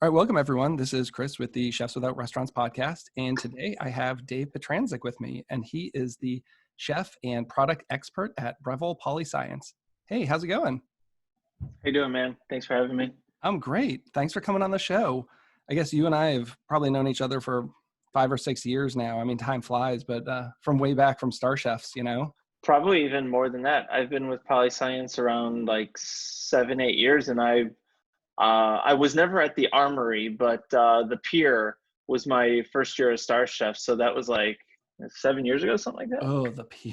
All right, welcome everyone. This is Chris with the Chefs Without Restaurants podcast. And today I have Dave Pietranczyk with me, and he is the chef and product expert at Breville Polyscience. Hey, how's it going? How you doing, man? Thanks for having me. I'm great. Thanks for coming on the show. I guess you and I have probably known each other for 5 or 6 years now. I mean, time flies, but from way back from Star Chefs, you know? Probably even more than that. I've been with Polyscience around like 7, 8 years, and I was never at the Armory, but the Pier was my first year as Star Chef. So that was like 7 years ago, something like that. Oh, the Pier.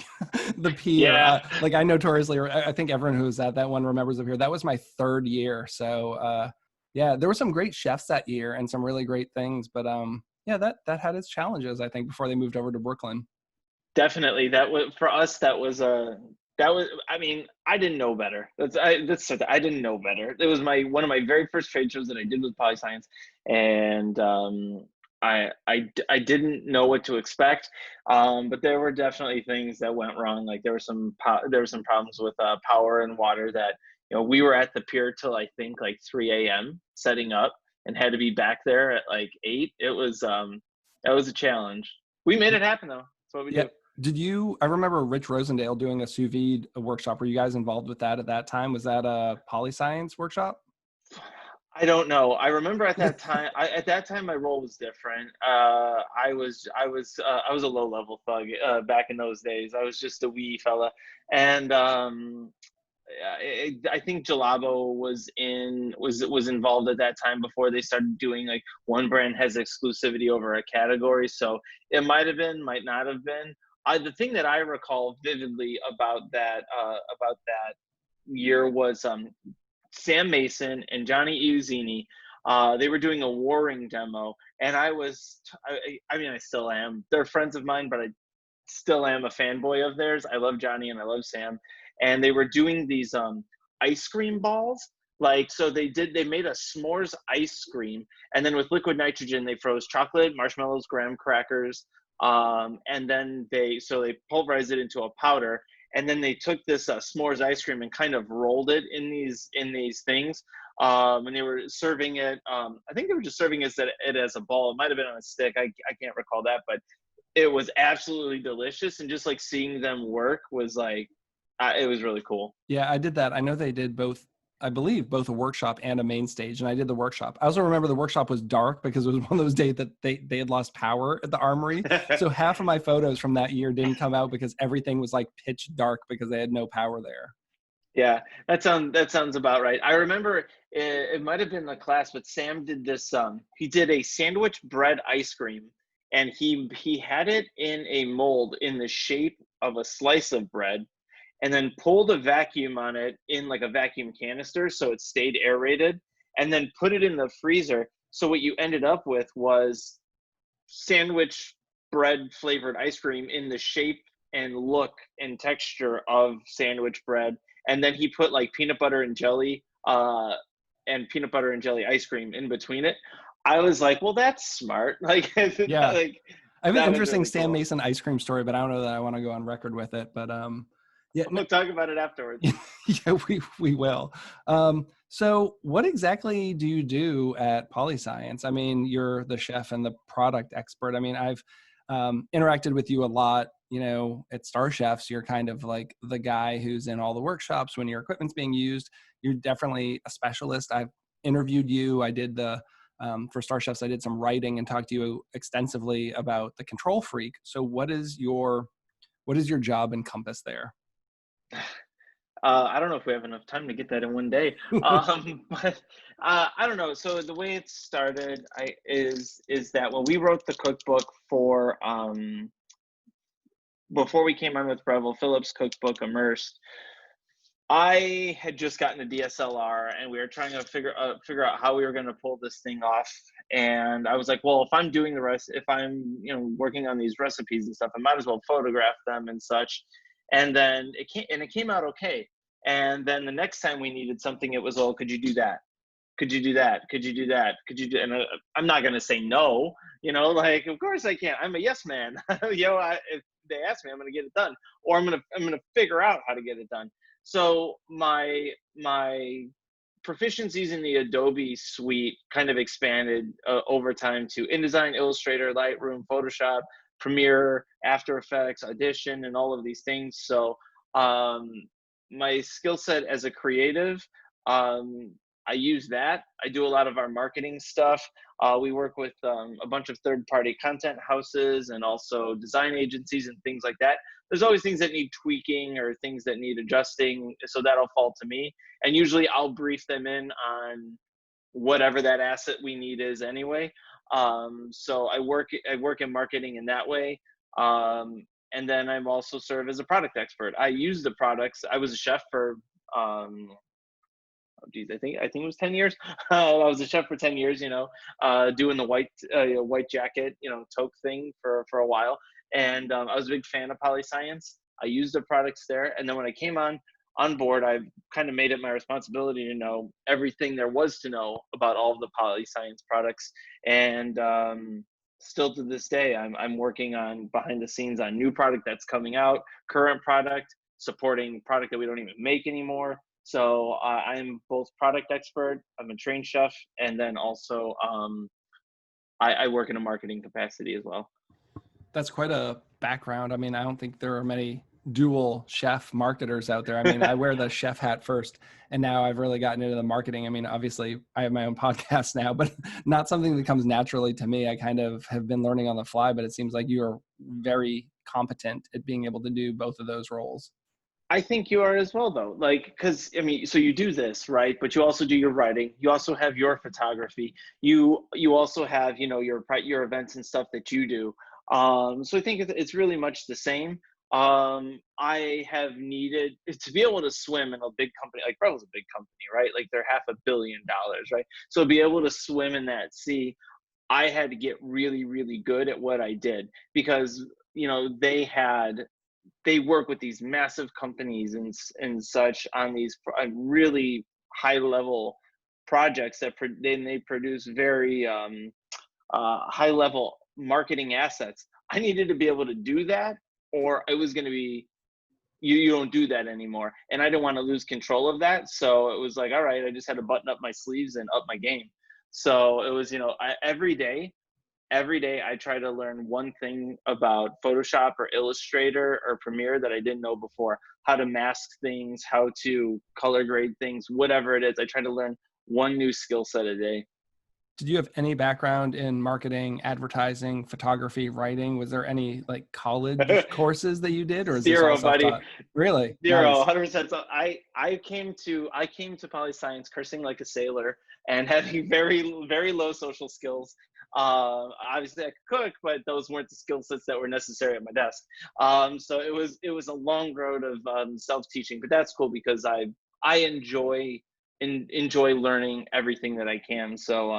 The Pier. Yeah. Like I notoriously, I think everyone who was at that one remembers the Pier. That was my 3rd year. So yeah, there were some great chefs that year and some really great things. But yeah, that had its challenges, I think, before they moved over to Brooklyn. Definitely. That was for us. I mean, I didn't know better. I didn't know better. It was one of my very first trade shows that I did with Polyscience, and I didn't know what to expect. But there were definitely things that went wrong. Like there were some problems with power and water that, we were at the pier till I think like 3 a.m. setting up and had to be back there at like 8. It was that was a challenge. We made it happen though. That's what we do. I remember Rich Rosendale doing a sous vide workshop. Were you guys involved with that at that time? Was that a Polyscience workshop? I don't know. I remember at that time. At that time, my role was different. I was a low level thug back in those days. I was just a wee fella, and I think Jalabo was involved at that time before they started doing like one brand has exclusivity over a category. So it might have been, might not have been. The thing that I recall vividly about that year was Sam Mason and Johnny Iuzzini. They were doing a warring demo, and I mean, I still am. They're friends of mine, but I still am a fanboy of theirs. I love Johnny and I love Sam. And they were doing these ice cream balls. Like, so they made a s'mores ice cream, and then with liquid nitrogen, they froze chocolate, marshmallows, graham crackers, and then they pulverized it into a powder, and then they took this s'mores ice cream and kind of rolled it in these things, and they were serving it. I think they were just serving it as a ball. It might have been on a stick. I can't recall that, but it was absolutely delicious, and just like seeing them work was like, it was really cool. Yeah, I did that. I know they did both. I believe both a workshop and a main stage, and I did the workshop. I also remember the workshop was dark because it was one of those days that they had lost power at the Armory. So half of my photos from that year didn't come out because everything was like pitch dark because they had no power there. Yeah, that sounds about right. I remember it might have been the class, but Sam did this. He did a sandwich bread ice cream, and he had it in a mold in the shape of a slice of bread, and then pulled a vacuum on it in like a vacuum canister so it stayed aerated, and then put it in the freezer. So what you ended up with was sandwich bread flavored ice cream in the shape and look and texture of sandwich bread. And then he put like peanut butter and jelly peanut butter and jelly ice cream in between it. I was like, well, that's smart. Like, yeah, like, I have an interesting really Sam Mason ice cream story, but I don't know that I want to go on record with it. But yeah, we'll talk about it afterwards. Yeah, we will. So what exactly do you do at Polyscience? I mean, you're the chef and the product expert. I mean, I've interacted with you a lot, at Star Chefs. You're kind of like the guy who's in all the workshops when your equipment's being used. You're definitely a specialist. I've interviewed you. I did for Star Chefs, I did some writing and talked to you extensively about the Control Freak. So what is your job encompass there? I don't know if we have enough time to get that in one day, but I don't know. So the way it started is that when we wrote the cookbook for before we came on with Breville, Philip's cookbook Immersed, I had just gotten a DSLR and we were trying to figure out how we were going to pull this thing off. And I was like, well, if I'm doing if I'm working on these recipes and stuff, I might as well photograph them and such. And then it came out okay. And then the next time we needed something, it was, oh, could you do that? Could you do that? Could you do that? Could you do? And I'm not going to say no, like, of course I can. I'm a yes man. If they ask me, I'm going to get it done, or I'm going to figure out how to get it done. So my proficiencies in the Adobe suite kind of expanded over time to InDesign, Illustrator, Lightroom, Photoshop, Premiere, After Effects, Audition, and all of these things. So um, my skill set as a creative, um, I use that. I do a lot of our marketing stuff. We work with a bunch of third-party content houses and also design agencies and things like that. There's always things that need tweaking or things that need adjusting, so that'll fall to me. And usually I'll brief them in on whatever that asset we need is anyway. So I work in marketing in that way. And then I'm also serve as a product expert. I use the products. I was a chef for oh geez, I think it was 10 years. I was a chef for 10 years, doing the white jacket, toque thing for a while. And I was a big fan of Polyscience. I used the products there. And then when I came on board, I've kind of made it my responsibility to know everything there was to know about all of the Polyscience products. And still to this day, I'm working on behind the scenes on new product that's coming out, current product, supporting product that we don't even make anymore. So I'm both product expert, I'm a trained chef, and then also I work in a marketing capacity as well. That's quite a background. I mean, I don't think there are many dual chef marketers out there. I mean, I wear the chef hat first, and now I've really gotten into the marketing. I mean, obviously I have my own podcast now, but not something that comes naturally to me. I kind of have been learning on the fly, but it seems like you are very competent at being able to do both of those roles. I think you are as well, though. Like, because I mean, so you do this, right? But you also do your writing. You also have your photography. You also have, your events and stuff that you do. So I think it's really much the same. I have needed to be able to swim in a big company. Like Breville's a big company, right? Like they're $500 million, right? So to be able to swim in that sea, I had to get really, really good at what I did because they work with these massive companies and such on these really high level projects that they produce very high level marketing assets. I needed to be able to do that, or it was going to be you don't do that anymore, and I didn't want to lose control of that. So it was like, all right, I just had to button up my sleeves and up my game. So it was, every day I try to learn one thing about Photoshop or Illustrator or Premiere that I didn't know before. How to mask things, how to color grade things, whatever it is. I try to learn one new skill set a day. Did you have any background in marketing, advertising, photography, writing? Was there any like college courses that you did, or is this all Zero, buddy. self-taught? Really? Zero, Nice. 100%. So I came to Polyscience cursing like a sailor and having very, very low social skills. Obviously I could cook, but those weren't the skill sets that were necessary at my desk. So it was a long road of self-teaching, but that's cool because I enjoy learning everything that I can. So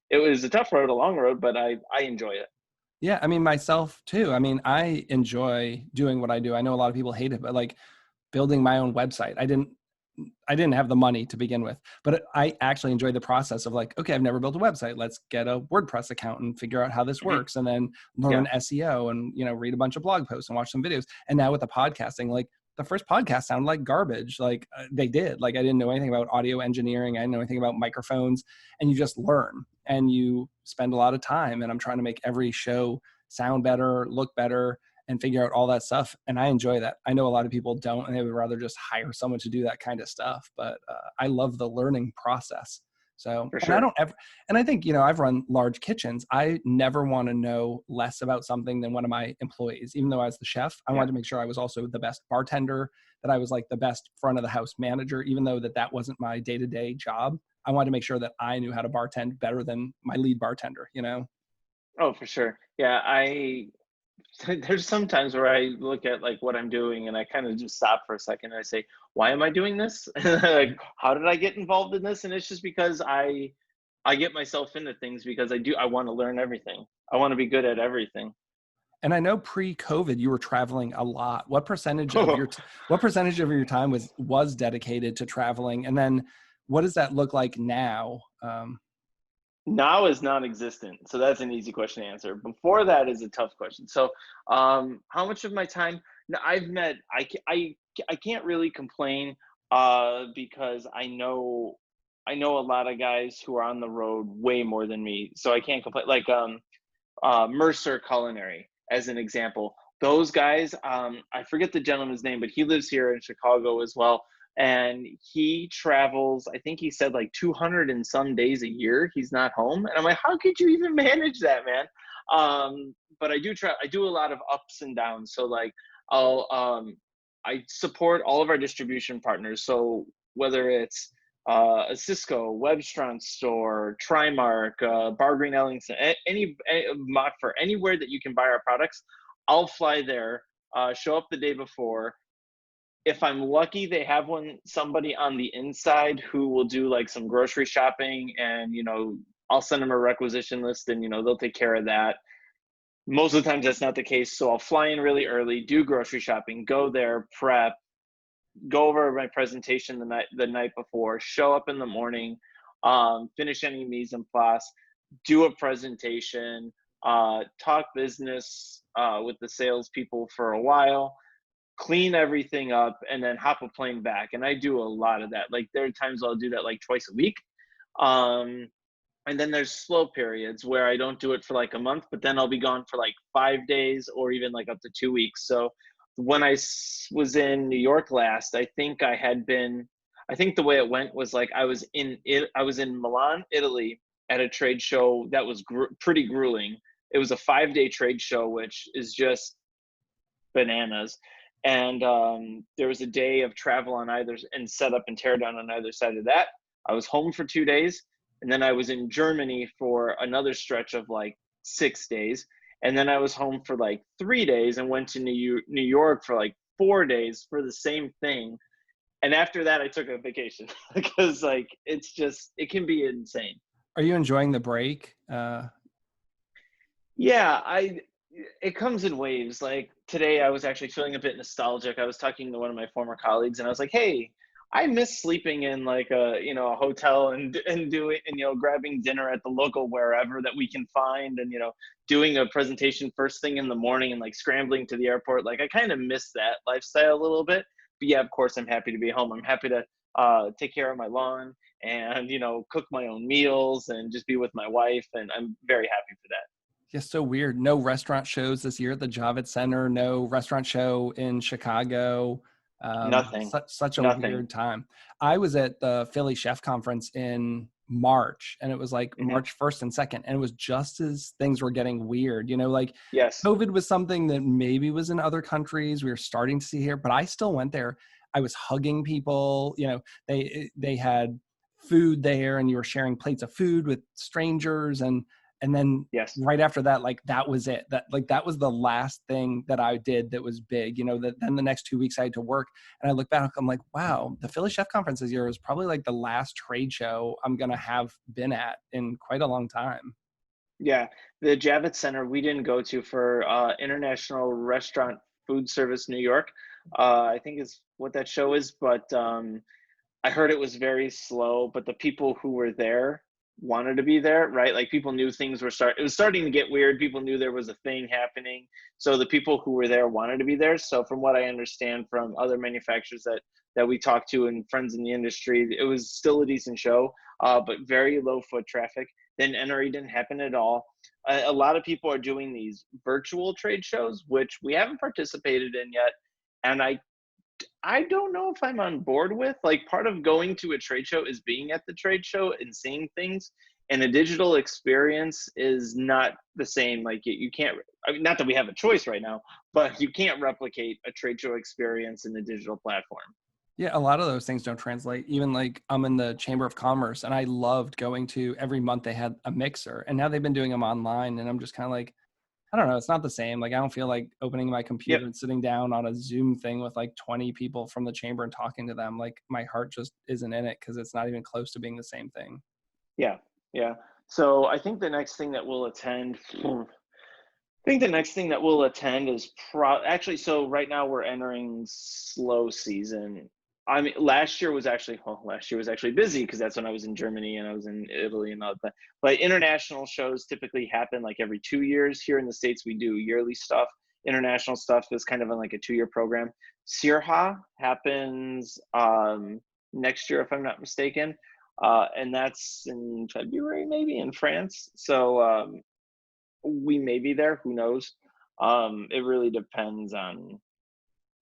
it was a tough road, a long road, but I enjoy it. Yeah, I mean, myself too. I mean, I enjoy doing what I do. I know a lot of people hate it, but like building my own website, I didn't have the money to begin with, but I actually enjoyed the process of like, okay, I've never built a website. Let's get a WordPress account and figure out how this Mhm. works, and then Yeah. learn SEO and, read a bunch of blog posts and watch some videos. And now with the podcasting, like the first podcast sounded like garbage. Like they did, like I didn't know anything about audio engineering. I didn't know anything about microphones, and you just learn and you spend a lot of time. And I'm trying to make every show sound better, look better, and figure out all that stuff. And I enjoy that. I know a lot of people don't, and they would rather just hire someone to do that kind of stuff. But I love the learning process. So, For and I sure. don't ever, and I think, I've run large kitchens. I never want to know less about something than one of my employees. Even though I was the chef, I Yeah. wanted to make sure I was also the best bartender, that I was like the best front of the house manager, even though that wasn't my day-to-day job. I wanted to make sure that I knew how to bartend better than my lead bartender. Oh, for sure. Yeah. There's some times where I look at like what I'm doing and I kind of just stop for a second and I say, why am I doing this? Like, how did I get involved in this? And it's just because I get myself into things because I want to learn everything. I want to be good at everything. And I know pre-COVID you were traveling a lot. What percentage of your time was dedicated to traveling? And then what does that look like now? Now is non-existent, so that's an easy question to answer. Before that is a tough question. So how much of my time? No, I can't really complain because I know I know a lot of guys who are on the road way more than me, so I can't complain. Like Mercer Culinary, as an example. Those guys, I forget the gentleman's name, but he lives here in Chicago as well. And he travels, I think he said like 200 and some days a year. He's not home. And I'm like, how could you even manage that, man? But I do try, I do a lot of ups and downs. So like I'll, I support all of our distribution partners. So whether it's a Cisco, Webstrand store, Trimark, Bar Green Ellington, any for anywhere that you can buy our products, I'll fly there, show up the day before. If I'm lucky, they have somebody on the inside who will do like some grocery shopping, and I'll send them a requisition list, and they'll take care of that. Most of the times that's not the case, so I'll fly in really early, do grocery shopping, go there, prep, go over my presentation the night before, show up in the morning, finish any mise en place, do a presentation, talk business with the salespeople for a while, clean everything up, and then hop a plane back. And I do a lot of that. Like there are times I'll do that like twice a week. And then there's slow periods where I don't do it for like a month, but then I'll be gone for like 5 days or even like up to 2 weeks. So when I was in New York last, I think the way it went was like I was in Milan, Italy at a trade show that was pretty grueling. It was a 5-day trade show, which is just bananas. And there was a day of travel on either and setup and teardown on either side of that. I was home for 2 days. And then I was in Germany for another stretch of like 6 days. And then I was home for like 3 days and went to New York for like 4 days for the same thing. And after that, I took a vacation because like, it can be insane. Are you enjoying the break? Yeah, it comes in waves. Like today I was actually feeling a bit nostalgic. I was talking to one of my former colleagues and I was like, hey, I miss sleeping in like a hotel and doing and grabbing dinner at the local wherever that we can find, and doing a presentation first thing in the morning and like scrambling to the airport. Like I kind of miss that lifestyle a little bit. But yeah, of course I'm happy to be home. I'm happy to take care of my lawn and cook my own meals and just be with my wife, and I'm very happy for that. Yeah, so weird. No restaurant shows this year at the Javits Center. No restaurant show in Chicago. Nothing. Such a Nothing. weird time. I was at the Philly Chef Conference in March, and it was like Hmm. March 1st and 2nd, and it was just as things were getting weird. Like Yes. COVID was something that maybe was in other countries we were starting to see here, but I still went there. I was hugging people. They had food there, and you were sharing plates of food with strangers, and then Yes. right after that, like that was it. That was the last thing that I did that was big. That then the next 2 weeks I had to work, and I look back, I'm like, wow, the Philly Chef Conference this year was probably like the last trade show I'm gonna have been at in quite a long time. Yeah, the Javits Center we didn't go to for International Restaurant Food Service New York. I think is what that show is, but I heard it was very slow. But the people who were there wanted to be there, right? Like people knew things were it was starting to get weird. People knew there was a thing happening, so the people who were there wanted to be there. So from what I understand from other manufacturers that we talked to and friends in the industry, it was still a decent show, but very low foot traffic. Then NRE didn't happen at all. A lot of people are doing these virtual trade shows, which we haven't participated in yet. And I don't know if I'm on board with. Like part of going to a trade show is being at the trade show and seeing things. And a digital experience is not the same. Like you can't, I mean, not that we have a choice right now, but you can't replicate a trade show experience in a digital platform. Yeah, a lot of those things don't translate. Even like I'm in the Chamber of Commerce, and I loved going to every month they had a mixer, and now they've been doing them online, and I'm just kind of like, I don't know, it's not the same. Like I don't feel like opening my Yep. computer and sitting down on a Zoom thing with like 20 people from the chamber and talking to them. Like my heart just isn't in it because it's not even close to being the same thing. Yeah. Yeah. So I think the next thing that we'll attend, is actually, so right now we're entering slow season. I mean, last year was actually busy because that's when I was in Germany and I was in Italy and all that. But international shows typically happen like every 2 years. Here in the States, we do yearly stuff. International stuff is kind of on like a 2-year program. Sirha happens next year, if I'm not mistaken. and that's in February, maybe in France. So we may be there. Who knows? It really depends on.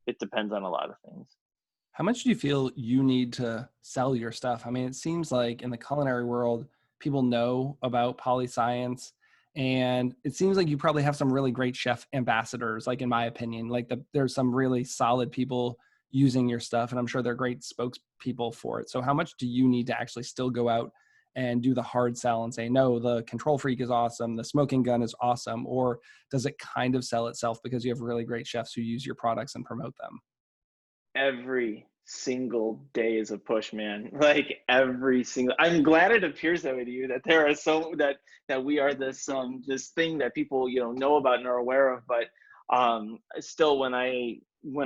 It depends on a lot of things. How much do you feel you need to sell your stuff? I mean, it seems like in the culinary world, people know about Polyscience, and it seems like you probably have some really great chef ambassadors, like in my opinion, like there's some really solid people using your stuff, and I'm sure they're great spokespeople for it. So how much do you need to actually still go out and do the hard sell and say, no, the Control Freak is awesome, the smoking gun is awesome, or does it kind of sell itself because you have really great chefs who use your products and promote them? Every single day is a push, man. Like every single. I'm glad it appears that way to you. That there are so that we are this thing that people know about and are aware of. But still, when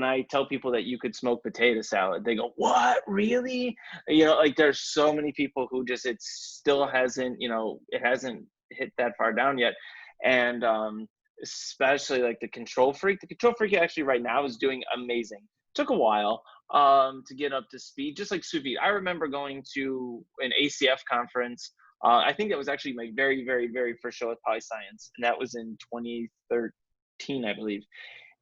I tell people that you could smoke potato salad, they go, "What? Really?" Like there's so many people who just it still hasn't it hasn't hit that far down yet, and especially like the Control Freak. The Control Freak actually right now is doing amazing. Took a while to get up to speed, just like sous vide. I remember going to an ACF conference. I think that was actually my very, very, very first show at Polyscience, and that was in 2013, I believe.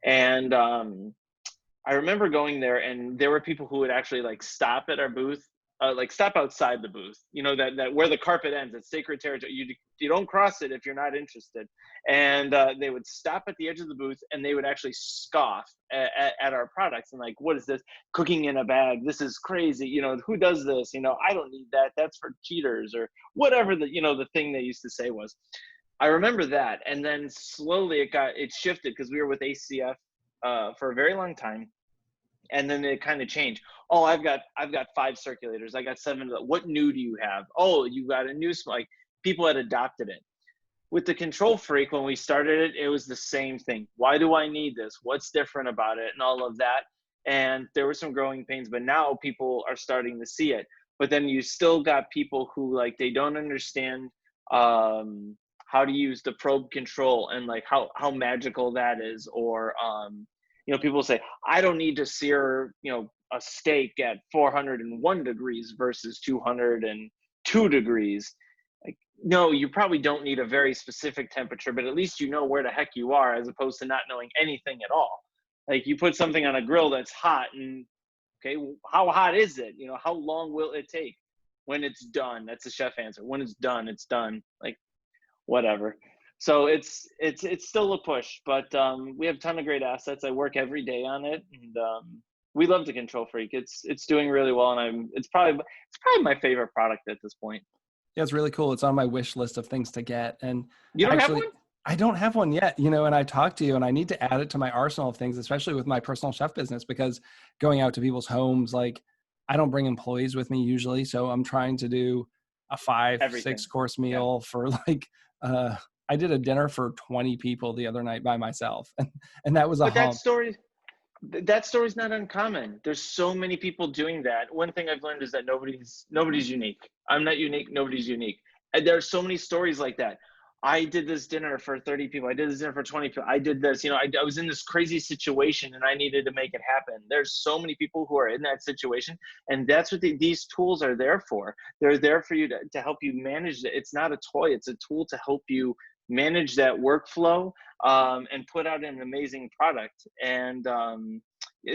And I remember going there, and there were people who would actually like stop at our booth, like stop outside the booth. That where the carpet ends, it's sacred territory. You don't cross it if you're not interested. And they would stop at the edge of the booth, and they would actually scoff at our products and like, what is this? Cooking in a bag? This is crazy. Who does this? I don't need that. That's for cheaters, or whatever the thing they used to say was. I remember that, and then slowly it shifted because we were with ACF for a very long time, and then it kind of changed. Oh, I've got 5 circulators. I got 7 of them. What new do you have? Oh, you got a new like people had adopted it. With the Control Freak, when we started it, it was the same thing. Why do I need this? What's different about it? And all of that. And there were some growing pains, but now people are starting to see it. But then you still got people who like they don't understand how to use the probe control and like how magical that is, or people say, I don't need to sear, a steak at 401 degrees versus 202 degrees. Like, no, you probably don't need a very specific temperature, but at least you know where the heck you are, as opposed to not knowing anything at all. Like you put something on a grill that's hot, and okay, how hot is it? How long will it take? When it's done, that's the chef answer. When it's done, it's done. Like whatever. So it's still a push, but we have a ton of great assets. I work every day on it, and we love the Control Freak. It's doing really well, and it's probably my favorite product at this point. Yeah, it's really cool. It's on my wish list of things to get. And You don't have actually, one? I don't have one yet, and I talked to you and I need to add it to my arsenal of things, especially with my personal chef business, because going out to people's homes, like I don't bring employees with me usually. So I'm trying to do a 5, Everything. 6 course Yeah. meal for like, I did a dinner for 20 people the other night by myself. And that was a But hump. that story's not uncommon. There's so many people doing that. One thing I've learned is that nobody's unique. I'm not unique. Nobody's unique. And there are so many stories like that. I did this dinner for 30 people. I did this dinner for 20 people. I did this. I was in this crazy situation and I needed to make it happen. There's so many people who are in that situation, and that's what these tools are there for. They're there for you to help you manage it. It's not a toy. It's a tool to help you manage that workflow and put out an amazing product. And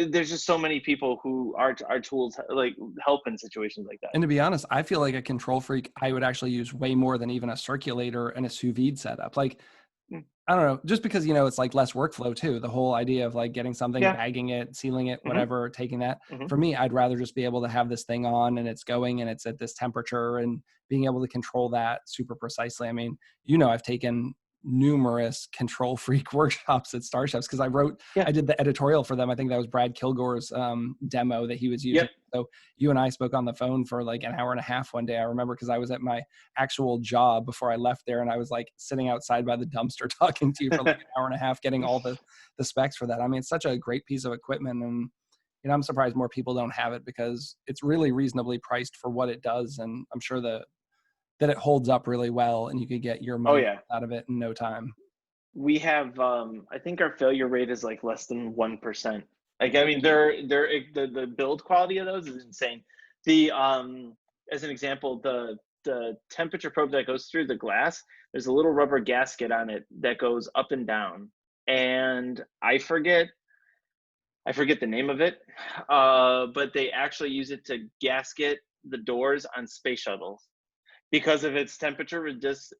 there's just so many people who our tools like help in situations like that. And to be honest, I feel like a Control Freak, I would actually use way more than even a circulator and a sous vide setup. Like, Mm. I don't know, just because, it's like less workflow too. The whole idea of like getting something, Yeah. bagging it, sealing it, Hmm. whatever, taking that. Hmm. For me, I'd rather just be able to have this thing on and it's going and it's at this temperature and being able to control that super precisely. I mean, I've taken numerous Control Freak workshops at Star Chefs because Yeah. I did the editorial for them. I think that was Brad Kilgore's demo that he was using. Yep. So you and I spoke on the phone for like an hour and a half one day. I remember because I was at my actual job before I left there, and I was like sitting outside by the dumpster talking to you for like an hour and a half, getting all the specs for that. I mean, it's such a great piece of equipment, and I'm surprised more people don't have it because it's really reasonably priced for what it does, and I'm sure that it holds up really well, and you could get your Oh money yeah. out of it in no time. We have I think our failure rate is like less than 1%. Like I mean the build quality of those is insane. The as an example, the temperature probe that goes through the glass, there's a little rubber gasket on it that goes up and down. And I forget the name of it, but they actually use it to gasket the doors on space shuttles because of its temperature resistance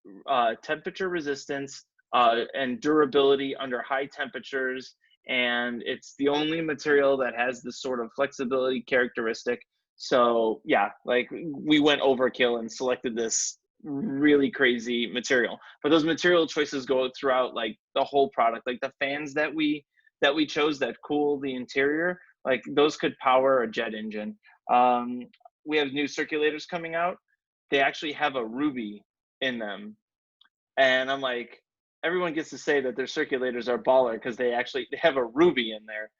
and durability under high temperatures. And it's the only material that has this sort of flexibility characteristic. So yeah, like we went overkill and selected this really crazy material. But those material choices go throughout like the whole product. Like the fans that we chose that cool the interior, like those could power a jet engine. We have new circulators coming out. They actually have a ruby in them, and I'm like, everyone gets to say that their circulators are baller because they have a ruby in there,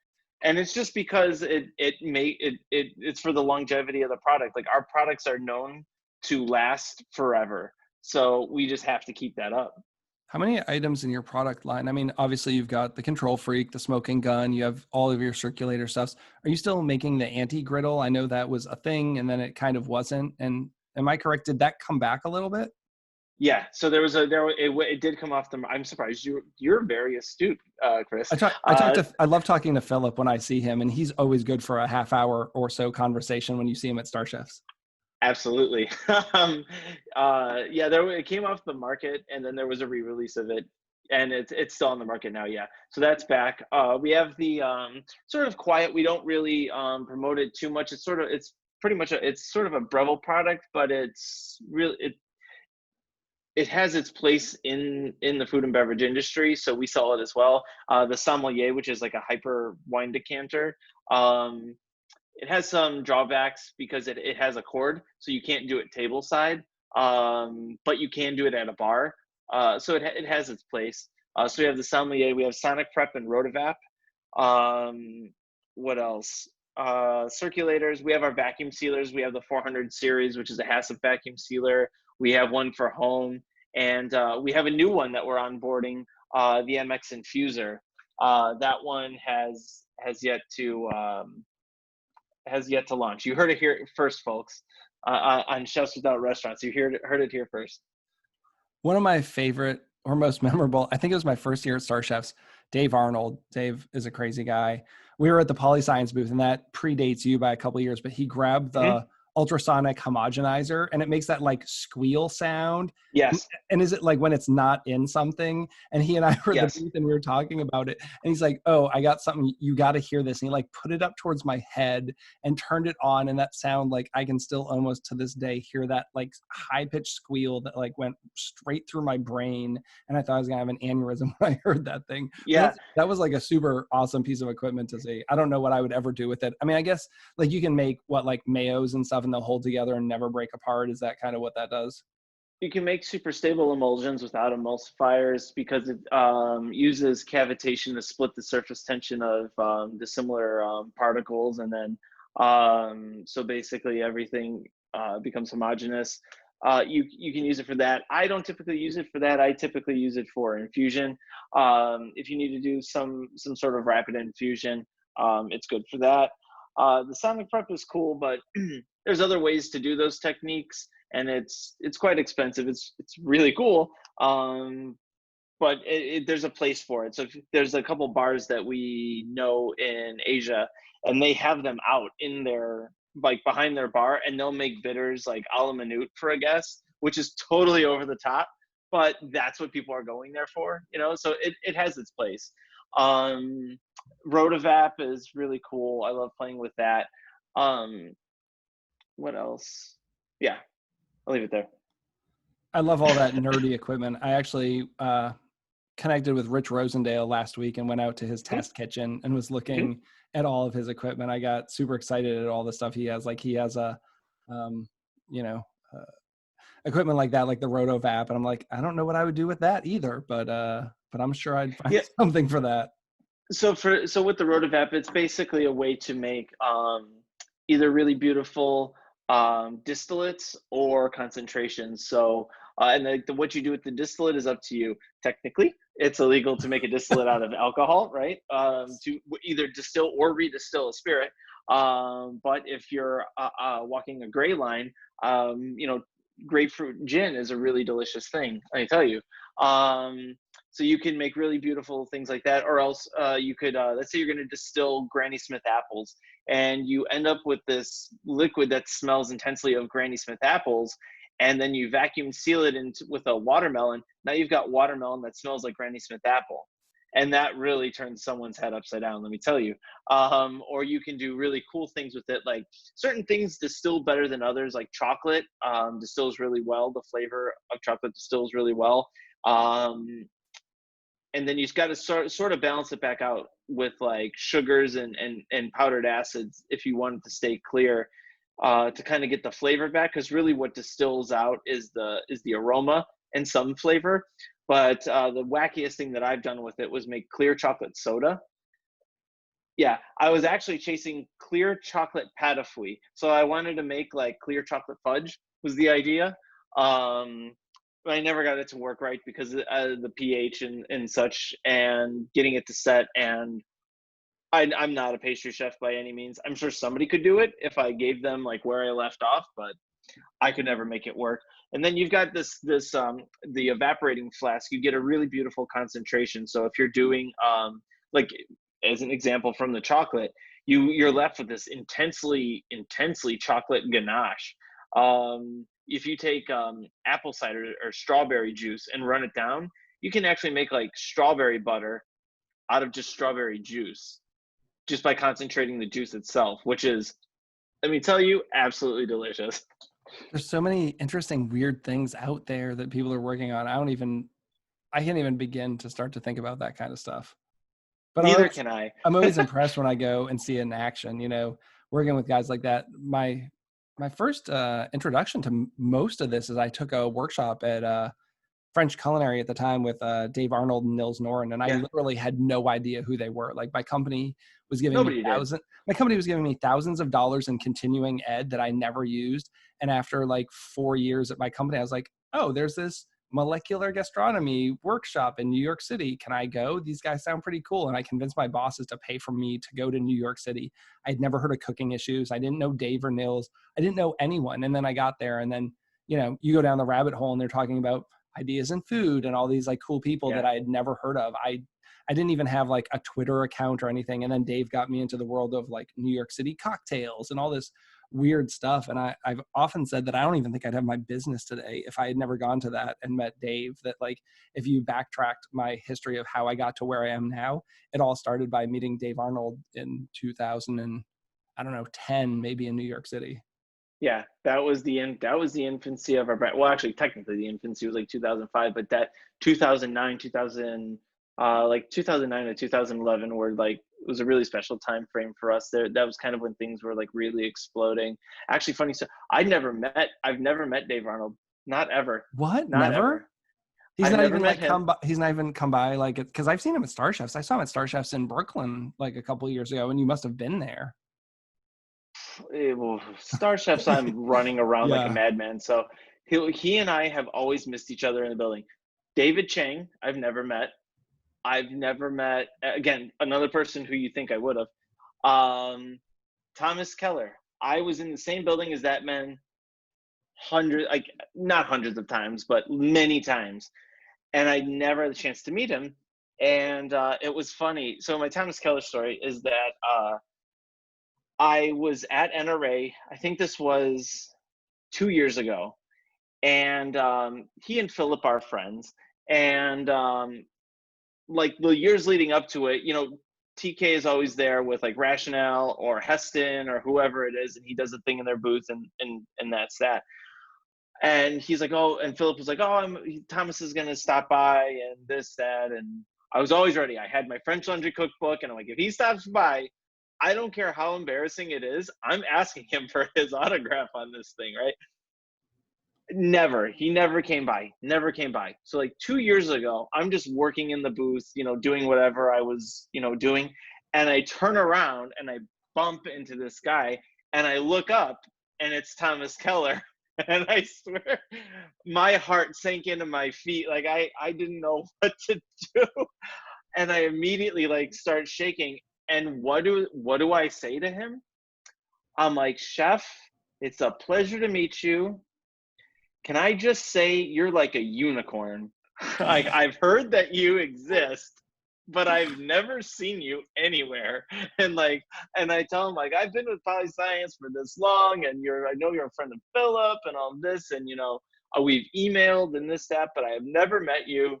and it's just because it's for the longevity of the product. Like our products are known to last forever, so we just have to keep that up. How many items in your product line? I mean, obviously you've got the control freak, the smoking gun, you have all of your circulator stuffs. Are you still making the anti-griddle? I know that was a thing and then it kind of wasn't. And am I correct? Did that come back a little bit? Yeah, so it did come off the. I'm surprised you're very astute, Chris. I love talking to Philip when I see him, and he's always good for a half hour or so conversation when you see him at Star Chefs. Absolutely. Yeah, it came off the market, and then there was a re-release of it, and it's still on the market now. Yeah, so that's back. We have the sort of quiet. We don't really promote it too much. It's pretty much it's sort of a Breville product, but it has its place in the food and beverage industry, so we sell it as well. The sommelier, which is like a hyper wine decanter. It has some drawbacks because it has a cord, so you can't do it table side, but you can do it at a bar. So it has its place. So we have the sommelier, we have Sonic Prep and Rotovap. What else? Circulators. We have our vacuum sealers. We have the 400 series, which is a HACCP vacuum sealer. We have one for home, and we have a new one that we're onboarding, the MX Infuser. That one has yet to launch. You heard it here first, folks, on Chefs Without Restaurants. You heard it here first. One of my favorite or most memorable, I think it was my first year at Star Chefs, Dave Arnold. Dave is a crazy guy. We were at the Polyscience booth, and that predates you by a couple of years, but he grabbed the ultrasonic homogenizer, and it makes that like squeal sound. Yes. And is it like when it's not in something? And he and I were at Yes. the booth and we were talking about it. And he's like, oh, I got something. You got to hear this. And he like put it up towards my head and turned it on. And that sound, like I can still almost to this day hear that like high pitched squeal that like went straight through my brain. And I thought I was going to have an aneurysm when I heard that thing. Yeah. That was like a super awesome piece of equipment to see. I don't know what I would ever do with it. I mean, I guess like you can make like mayos and stuff and they'll hold together and never break apart. Is that kind of what that does? You can make super stable emulsions without emulsifiers because it uses cavitation to split the surface tension of dissimilar particles, and then so basically everything becomes homogeneous. You can use it for that. I don't typically use it for that. I typically use it for infusion. If you need to do some sort of rapid infusion, it's good for that. The sonic prep is cool, but there's other ways to do those techniques, and it's quite expensive. It's really cool, but there's a place for it. So there's a couple bars that we know in Asia, and they have them out in their like behind their bar, and they'll make bitters like a la minute for a guest, which is totally over the top, but that's what people are going there for, you know. So it has its place. Rotovap is really cool. I love playing with that. What else? Yeah, I'll leave it there. I love all that nerdy equipment. I actually connected with Rich Rosendale last week and went out to his test kitchen and was looking at all of his equipment. I got super excited at all the stuff he has. Like he has a, equipment like that, like the Rotovap. And I'm like, I don't know what I would do with that either, but I'm sure I'd find something for that. So with the Rotovap, it's basically a way to make either really beautiful distillates or concentrations. So and what you do with the distillate is up to you. Technically, it's illegal to make a distillate out of alcohol, right? To either distill or redistill a spirit. But if you're walking a gray line, you know, grapefruit gin is a really delicious thing, I tell you. So you can make really beautiful things like that, or else you could, let's say you're going to distill Granny Smith apples, and you end up with this liquid that smells intensely of Granny Smith apples, and then you vacuum seal it into with a watermelon. Now you've got watermelon that smells like Granny Smith apple, and that really turns someone's head upside down, let me tell you. Or you can do really cool things with it, like certain things distill better than others, like chocolate distills really well. The flavor of chocolate distills really well. um, and then you've got to sort of balance it back out with like sugars and powdered acids if you want it to stay clear, to kind of get the flavor back, because really what distills out is the aroma and some flavor. But the wackiest thing that I've done with it was make clear chocolate soda. Yeah, I was actually chasing clear chocolate patafouille. So I wanted to make like clear chocolate fudge was the idea. But I never got it to work right because the pH and such, and getting it to set. And I'm not a pastry chef by any means. I'm sure somebody could do it if I gave them like where I left off, but I could never make it work. And then you've got this the evaporating flask. You get a really beautiful concentration. So if you're doing like as an example from the chocolate, you're left with this intensely chocolate ganache. If you take apple cider or strawberry juice and run it down, you can actually make like strawberry butter out of just strawberry juice, just by concentrating the juice itself, which is, let me tell you, absolutely delicious. There's so many interesting, weird things out there that people are working on. I can't even begin to start to think about that kind of stuff. But Neither can I. I'm always impressed when I go and see it in action, you know, working with guys like that. My first introduction to most of this is I took a workshop at French Culinary at the time with Dave Arnold and Nils Noren, and I Yeah, literally had no idea who they were. Like nobody did. my company was giving me thousands of dollars in continuing ed that I never used. And after like 4 years at my company, I was like, oh, there's this molecular gastronomy workshop in New York City. Can I go? These guys sound pretty cool. And I convinced my bosses to pay for me to go to New York City. I'd never heard of Cooking Issues. I didn't know Dave or Nils. I didn't know anyone. And then I got there, and then, you know, you go down the rabbit hole and they're talking about ideas in food and all these like cool people Yeah. that I had never heard of. I didn't even have like a Twitter account or anything. And then Dave got me into the world of like New York City cocktails and all this weird stuff. And I've often said that I don't even think I'd have my business today if I had never gone to that and met Dave. That like, if you backtracked my history of how I got to where I am now, it all started by meeting Dave Arnold in 2000 and I don't know, 10, maybe in New York City. Yeah, that was the infancy of our brand. Well, actually, technically, the infancy was like 2005, but that 2009, 2000, like 2009 to 2011, were like, it was a really special time frame for us. There, that was kind of when things were like really exploding. Actually, funny, so I've never met Dave Arnold. Not ever. What? Not Never? ever. I've never met him. He's not even come by like, because I've seen him at Star Chefs. I saw him at Star Chefs in Brooklyn like a couple of years ago, and you must have been there. Well, Star Chefs, I'm running around like a Yeah. madman. So he and I have always missed each other in the building. David Chang, I've never met. I've never met, again, another person who you think I would have. Thomas Keller. I was in the same building as that man like not hundreds of times, but many times. And I never had the chance to meet him. And it was funny. So my Thomas Keller story is that I was at NRA, I think this was 2 years ago. And he and Philip are friends. And like the years leading up to it, you know, TK is always there with like Rationale or Heston or whoever it is, and he does a thing in their booth, and that's that. And he's like, oh, and Philip was like, oh, Thomas is gonna stop by and this, that, and I was always ready. I had my French Laundry cookbook, and I'm like, if he stops by, I don't care how embarrassing it is, I'm asking him for his autograph on this thing, right? He never came by, so like 2 years ago, I'm just working in the booth, you know, doing whatever I was, you know, doing, and I turn around and I bump into this guy, and I look up, and it's Thomas Keller. And I swear my heart sank into my feet, like I didn't know what to do. And I immediately like start shaking. And what do I say to him? I'm like, "Chef, it's a pleasure to meet you. Can I just say you're like a unicorn? Like, I've heard that you exist, but I've never seen you anywhere." And like, and I tell him like, "I've been with Poli Science for this long, and I know you're a friend of Philip and all this, and we've emailed and this that, but I have never met you.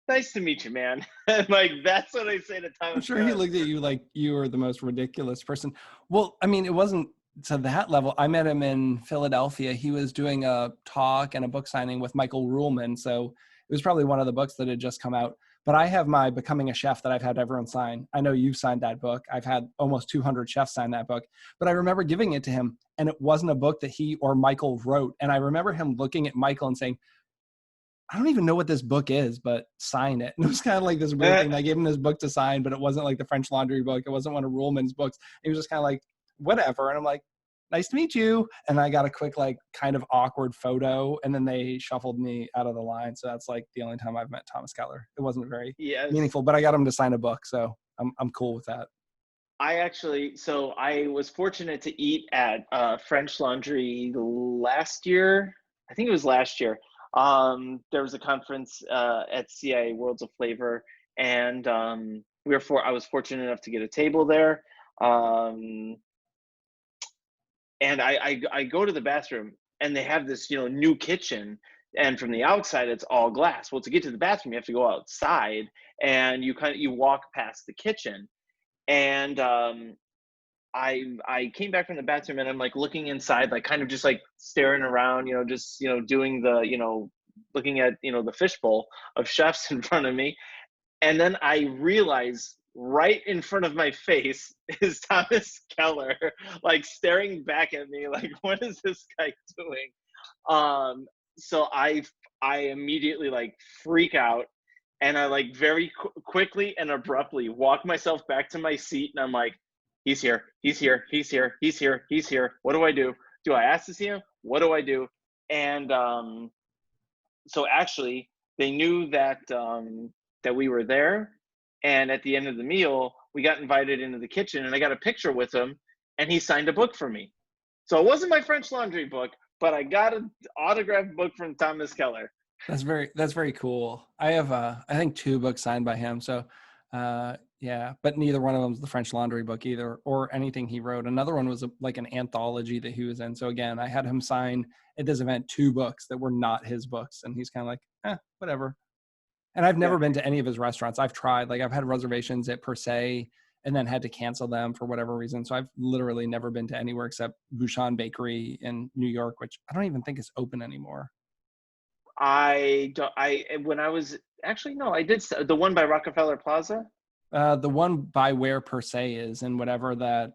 Nice to meet you, man." And like, that's what I say to I'm Thomas sure he Keller. looked at you like you were the most ridiculous person. Well, I mean, it wasn't to that level. I met him in Philadelphia. He was doing a talk and a book signing with Michael Ruhlman. So it was probably one of the books that had just come out. But I have my Becoming a Chef that I've had everyone sign. I know you've signed that book. I've had almost 200 chefs sign that book. But I remember giving it to him, and it wasn't a book that he or Michael wrote. And I remember him looking at Michael and saying, I don't even know what this book is, but sign it. And it was kind of like this weird thing. I gave him this book to sign, but it wasn't like the French Laundry book. It wasn't one of Ruhlman's books. He was just kind of like, whatever. And I'm like, nice to meet you. And I got a quick, like, kind of awkward photo. And then they shuffled me out of the line. So that's like the only time I've met Thomas Keller. It wasn't very Yes. meaningful, but I got him to sign a book. So I'm cool with that. So I was fortunate to eat at French Laundry last year. I think it was last year. There was a conference at CIA Worlds of Flavor, and I was fortunate enough to get a table there. Um, and I go to the bathroom, and they have this new kitchen, and from the outside it's all glass. Well, to get to the bathroom, you have to go outside, and you walk past the kitchen, and I came back from the bathroom, and I'm like looking inside, like kind of just like staring around, just doing the looking at the fishbowl of chefs in front of me, and then I realize right in front of my face is Thomas Keller, like staring back at me, like, what is this guy doing? Um, so I immediately like freak out, and I like very quickly and abruptly walk myself back to my seat, and I'm like, he's here, he's here, he's here, he's here, he's here. What do I do? Do I ask to see him? What do I do? And so actually, they knew that we were there, and at the end of the meal, we got invited into the kitchen, and I got a picture with him, and he signed a book for me. So it wasn't my French Laundry book, but I got an autographed book from Thomas Keller. That's very cool. I have I think two books signed by him. So yeah, but neither one of them is the French Laundry book either, or anything he wrote. Another one was like an anthology that he was in. So again, I had him sign at this event two books that were not his books, and he's kind of like, whatever. And I've Yeah. never been to any of his restaurants. I've tried, like I've had reservations at Per Se and then had to cancel them for whatever reason. So I've literally never been to anywhere except Bouchon Bakery in New York, which I don't even think is open anymore. I don't. I when I was actually no, I did the one by Rockefeller Plaza. The one by where Per Se is and whatever that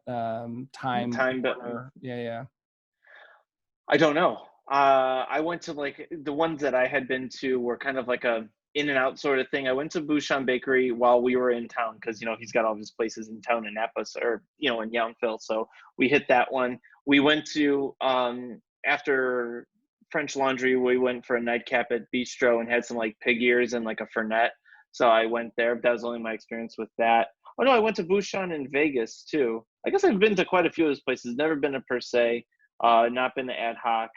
time Time, but corner. Yeah, yeah. I don't know. I went to like the ones that I had been to were kind of like a in and out sort of thing. I went to Bouchon Bakery while we were in town because he's got all of his places in town in Napa, or in Yountville. So we hit that one. We went to after French Laundry. We went for a nightcap at Bistro and had some like pig ears and like a fernet. So I went there. That was only my experience with that. Oh no, I went to Bouchon in Vegas too. I guess I've been to quite a few of those places. Never been to Per Se, not been to Ad Hoc.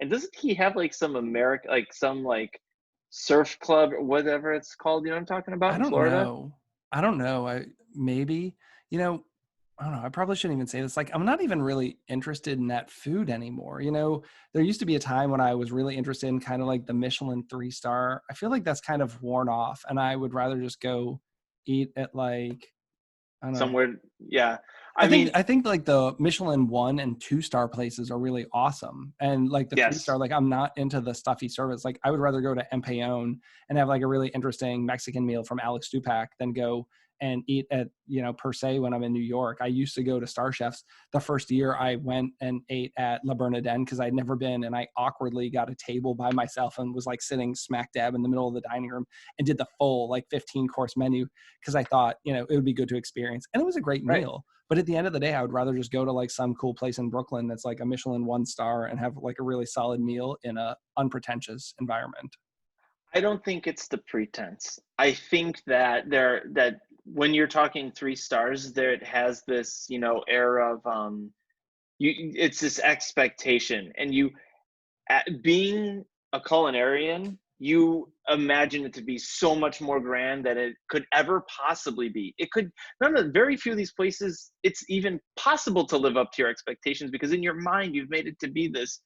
And doesn't he have like some like some like surf club or whatever it's called? You know what I'm talking about I in don't Florida? know. I don't know. I maybe, you know, I don't know. I probably shouldn't even say this. Like, I'm not even really interested in that food anymore. There used to be a time when I was really interested in kind of like the Michelin 3-star. I feel like that's kind of worn off, and I would rather just go eat at like, I don't know. Somewhere, yeah. I I think mean, I think like the Michelin 1 and 2-star places are really awesome. And like the 3-star, yes, like I'm not into the stuffy service. Like I would rather go to Empeon and have like a really interesting Mexican meal from Alex Stupak than go and eat at, Per Se when I'm in New York. I used to go to Star Chefs. The first year I went and ate at La Bernardin because I'd never been, and I awkwardly got a table by myself and was like sitting smack dab in the middle of the dining room and did the full like 15-course menu because I thought, it would be good to experience. And it was a great right. meal. But at the end of the day, I would rather just go to like some cool place in Brooklyn that's like a Michelin 1-star and have like a really solid meal in a unpretentious environment. I don't think it's the pretense. I think that when you're talking 3 stars, there it has this air of it's this expectation, and being a culinarian, you imagine it to be so much more grand than it could ever possibly be. It could, none of very few of these places, it's even possible to live up to your expectations, because in your mind you've made it to be this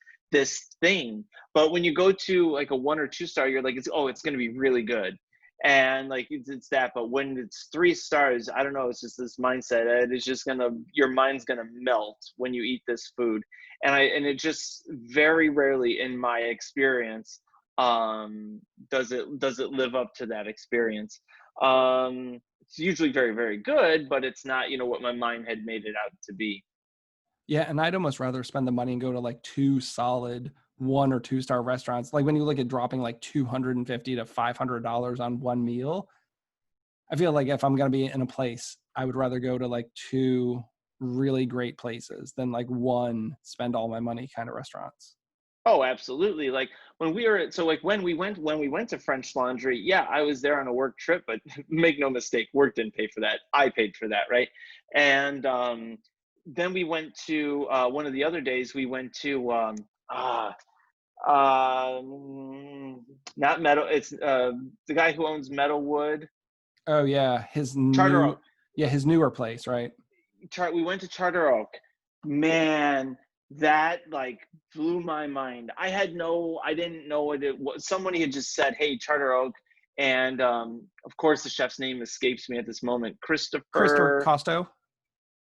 thing. But when you go to like a 1 or 2 star, you're like, it's going to be really good. And like it's that. But when it's 3 stars, I don't know, it's just this mindset, and it's just your mind's gonna melt when you eat this food. And it just very rarely in my experience does it live up to that experience. It's usually very, very good, but it's not, what my mind had made it out to be. Yeah, and I'd almost rather spend the money and go to like 2 solid 1 or 2 star restaurants. Like when you look at dropping like $250 to $500 on one meal, I feel like if I'm going to be in a place, I would rather go to like 2 really great places than like one spend all my money kind of restaurants. Oh, absolutely. Like when we went to French Laundry, yeah, I was there on a work trip, but make no mistake, work didn't pay for that. I paid for that, right? And then we went to one of the other days, we went to ah not Metal, it's the guy who owns Metalwood, Oh yeah, Charter Oak. his newer place, right? We went to Charter Oak. Man, that like blew my mind. I didn't know what it was. Somebody had just said, "Hey, Charter Oak," and of course the chef's name escapes me at this moment. Christopher Christopher. Costo.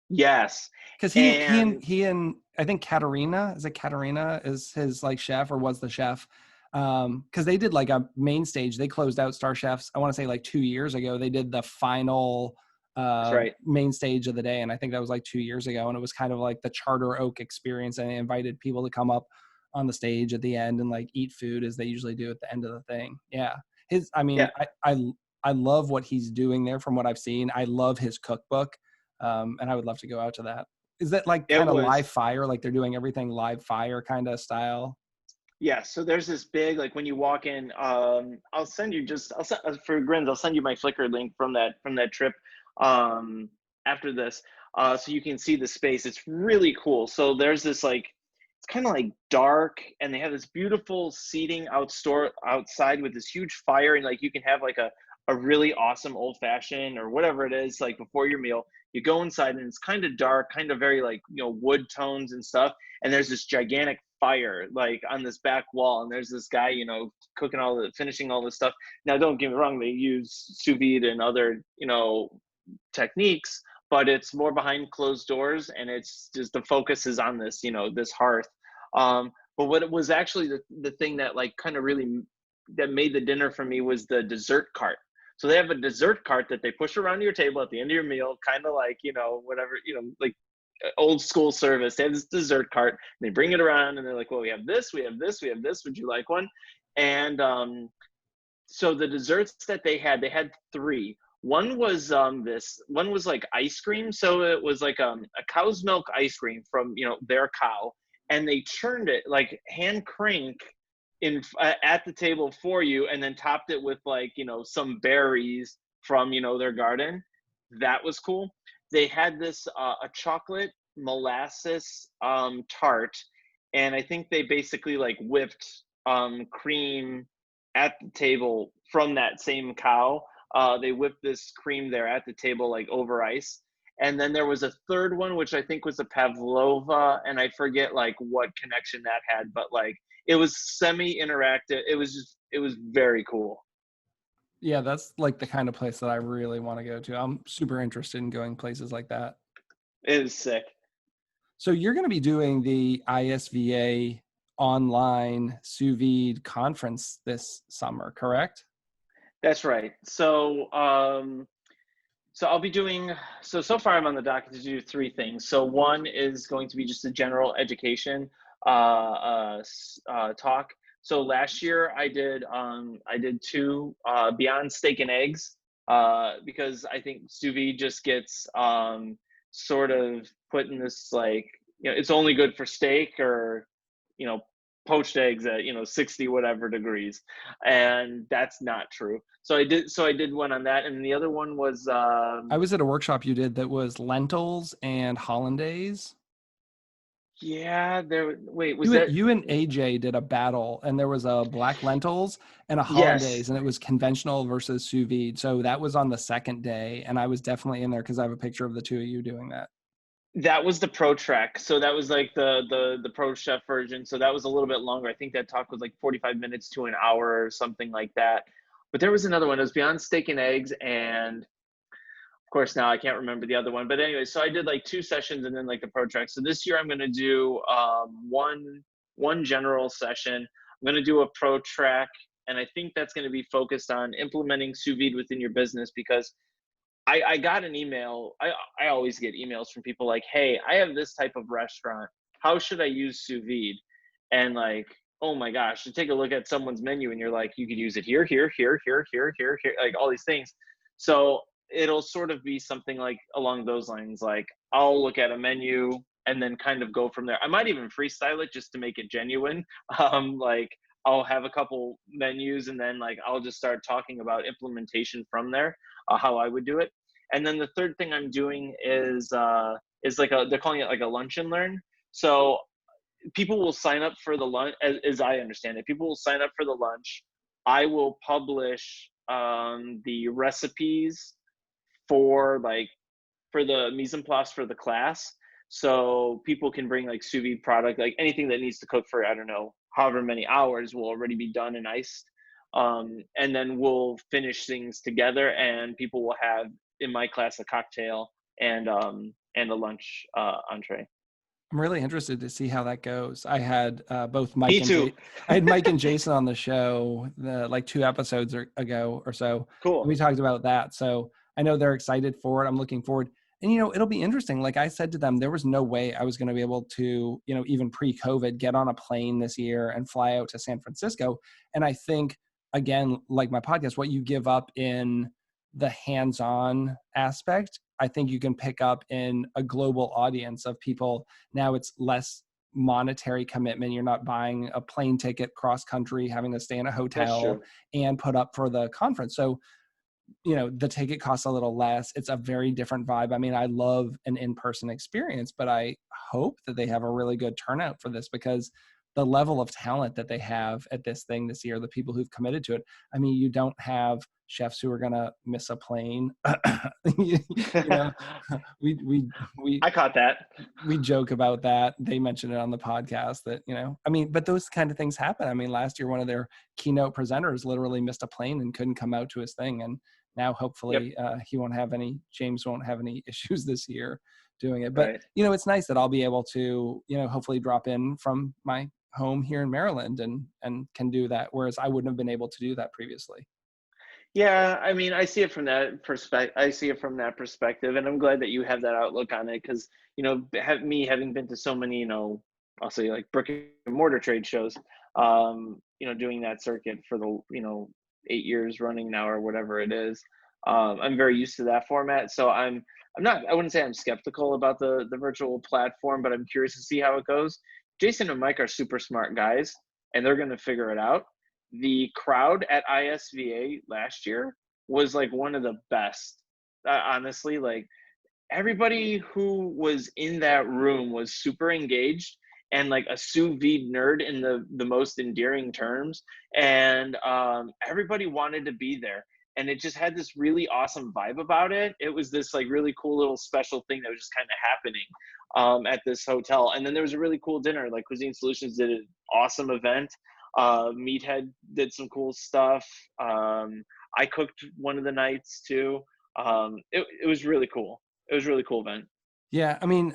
Yes, Because and he and I think Katerina, is it Katerina is his like chef or was the chef? Because they did like a main stage. They closed out Star Chefs, I want to say like 2 years ago. They did the final that's right. main stage of the day, and I think that was like 2 years ago. And it was kind of like the Charter Oak experience, and they invited people to come up on the stage at the end and like eat food as they usually do at the end of the thing. Yeah, I mean, Yeah, I love what he's doing there from what I've seen. I love his cookbook. And I would love to go out to that. Is that like it kind of was. live fire? Like they're doing everything live fire kind of style? Yeah, so there's this big, like, when you walk in, I'll send for grins, I'll send you my Flickr link from that trip um after this, so you can see the space. It's really cool. So there's this like, it's kind of like dark, and they have this beautiful seating outside with this huge fire, and like you can have like a really awesome old fashioned or whatever it is, like before your meal. You go inside and it's kind of dark, kind of very like, wood tones and stuff, and there's this gigantic fire like on this back wall, and there's this guy, cooking finishing all this stuff. Now don't get me wrong, they use sous vide and other, techniques, but it's more behind closed doors, and it's just the focus is on this, this hearth. But what it was actually, the thing that like kind of really that made the dinner for me was the dessert cart. So they have a dessert cart that they push around your table at the end of your meal, kind of like, whatever, like old school service. They have this dessert cart, and they bring it around, and they're like, well, we have this, we have this, we have this. Would you like one? And so the desserts that they had three. One was like ice cream. So it was like a cow's milk ice cream from, their cow, and they churned it like hand crank at the table for you, and then topped it with like, some berries from, their garden. That was cool. They had this a chocolate molasses tart, and I think they basically like whipped cream at the table from that same cow. They whipped this cream there at the table, like over ice. And then there was a third one, which I think was a pavlova, and I forget like what connection that had, but like it was semi-interactive. It was very cool. Yeah, that's like the kind of place that I really want to go to. I'm super interested in going places like that. It is sick. So you're going to be doing the ISVA online sous vide conference this summer, correct? That's right. So I'll be doing, so far I'm on the docket to do three things. So one is going to be just a general education talk. So last year I did two Beyond Steak and Eggs, because I think sous vide just gets sort of put in this like, it's only good for steak, or you know poached eggs at 60 whatever degrees, and that's not true. So I did one on that, and the other one was I was at a workshop you did that was lentils and hollandaise. Yeah, wait, was You and that? you and AJ did a battle, and there was a black lentils and a Yes, hollandaise, and it was conventional versus sous vide. So that was on the second day, and I was definitely in there because I have a picture of the two of you doing that. that was the pro track. So that was like the pro chef version. So that was a little bit longer. I think that talk was like 45 minutes to an hour or something like that. But there was another one. It was Beyond Steak and Eggs, and of course now I can't remember the other one. But anyway, so I did like 2 sessions and then like the pro track. So this year I'm going to do one general session. I'm going to do a pro track, and I think that's going to be focused on implementing sous vide within your business, because I got an email. I always get emails from people like, hey, I have this type of restaurant. How should I use sous vide? And like, oh my gosh, you take a look at someone's menu and you're like, you could use it here, here, here, here, here, here, here, like all these things. So it'll sort of be something like along those lines. Like I'll look at a menu and then kind of go from there. I might even freestyle it just to make it genuine. Like I'll have a couple menus and then like I'll just start talking about implementation from there, how I would do it. And then the third thing I'm doing is like they're calling it like a lunch and learn. So people will sign up for the lunch, as I understand it. People will sign up for the lunch. I will publish the recipes for like for the mise en place for the class. So people can bring like sous vide product, like anything that needs to cook for, I don't know, however many hours will already be done and iced. And then we'll finish things together, and people will have in my class a cocktail and a lunch entree. I'm really interested to see how that goes. I had both Me Mike and too. I had Mike and Jason on the show like 2 episodes ago or so, and Cool. we talked about that. So I know they're excited for it. I'm looking forward, and it'll be interesting. Like I said to them, there was no way I was going to be able to, even pre-COVID, get on a plane this year and fly out to San Francisco. And I think, again, like my podcast, what you give up in the hands-on aspect, I think you can pick up in a global audience of people. Now it's less monetary commitment. You're not buying a plane ticket cross country, having to stay in a That's hotel true. and put up for the conference. So, the ticket costs a little less. It's a very different vibe. I mean, I love an in-person experience, but I hope that they have a really good turnout for this, because the level of talent that they have at this thing this year, the people who've committed to it. I mean, you don't have chefs who are going to miss a plane. you, you know, we, we, we, I caught that. we joke about that. They mentioned it on the podcast that, I mean, but those kind of things happen. I mean, last year, one of their keynote presenters literally missed a plane and couldn't come out to his thing. And now Yep. hopefully James won't have any issues this year doing it. But, Right. it's nice that I'll be able to, hopefully drop in from my home here in Maryland and can do that. Whereas I wouldn't have been able to do that previously. Yeah, I mean, I see it from that perspective. I see it from that perspective, and I'm glad that you have that outlook on it, because having been to so many, I'll say like brick and mortar trade shows, doing that circuit for the 8 years running now or whatever it is, I'm very used to that format. So I'm not. I wouldn't say I'm skeptical about the virtual platform, but I'm curious to see how it goes. Jason and Mike are super smart guys, and they're going to figure it out. The crowd at ISVA last year was like one of the best. Honestly, like everybody who was in that room was super engaged and like a sous vide nerd in the most endearing terms, and everybody wanted to be there. And it just had this really awesome vibe about it. It was this like really cool little special thing that was just kind of happening at this hotel. And then there was a really cool dinner. Like Cuisine Solutions did an awesome event. Meathead did some cool stuff. I cooked one of the nights too. It was really cool. It was a really cool event. Yeah, I mean,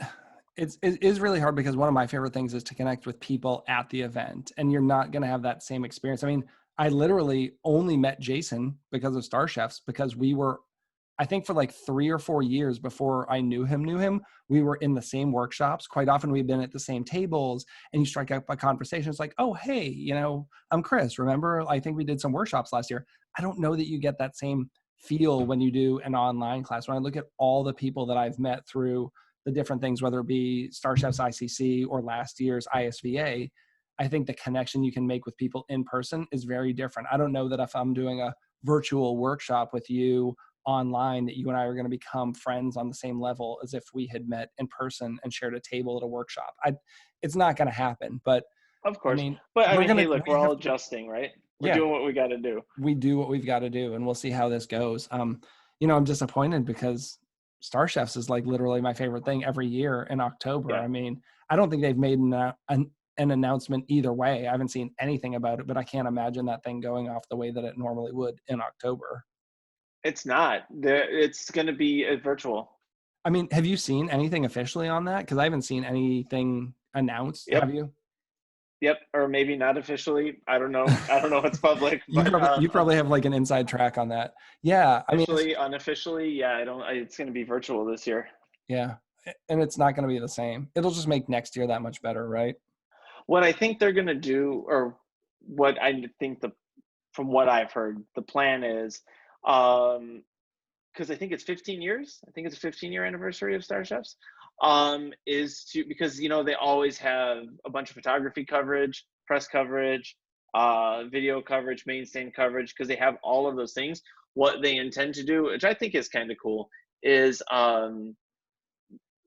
it is really hard because one of my favorite things is to connect with people at the event, and you're not going to have that same experience. I mean, I literally only met Jason because of Star Chefs, because we were, I think for like 3 or 4 years before I knew him, we were in the same workshops. Quite often we've been at the same tables, and you strike up a conversation. It's like, oh, hey, I'm Chris. Remember, I think we did some workshops last year. I don't know that you get that same feel when you do an online class. When I look at all the people that I've met through the different things, whether it be Star Chefs ICC or last year's ISVA, I think the connection you can make with people in person is very different. I don't know that if I'm doing a virtual workshop with you online that you and I are going to become friends on the same level as if we had met in person and shared a table at a workshop. It's not going to happen, but Of I course. mean, But I mean, hey, look, we we're all have to, adjusting, right? We're yeah, doing what we got to do. we do what we've got to do, and we'll see how this goes. I'm disappointed because Star Chefs is like literally my favorite thing every year in October. Yeah. I mean, I don't think they've made an announcement either way. I haven't seen anything about it, but I can't imagine that thing going off the way that it normally would in October. It's not. It's going to be virtual. I mean, have you seen anything officially on that? Because I haven't seen anything announced. Yep. Have you? Yep. Or maybe not officially. I don't know. I don't know what's public, but You probably have like an inside track on that. Yeah, I mean, officially, unofficially, yeah, it's going to be virtual this year. yeah, and it's not going to be the same. It'll just make next year that much better, right? What I think they're going to do, or what I think from what I've heard, the plan is, because I think it's 15 years. I think it's a 15-year anniversary of Star Chefs. Is to, because they always have a bunch of photography coverage, press coverage, video coverage, main stand coverage, because they have all of those things. What they intend to do, which I think is kind of cool, is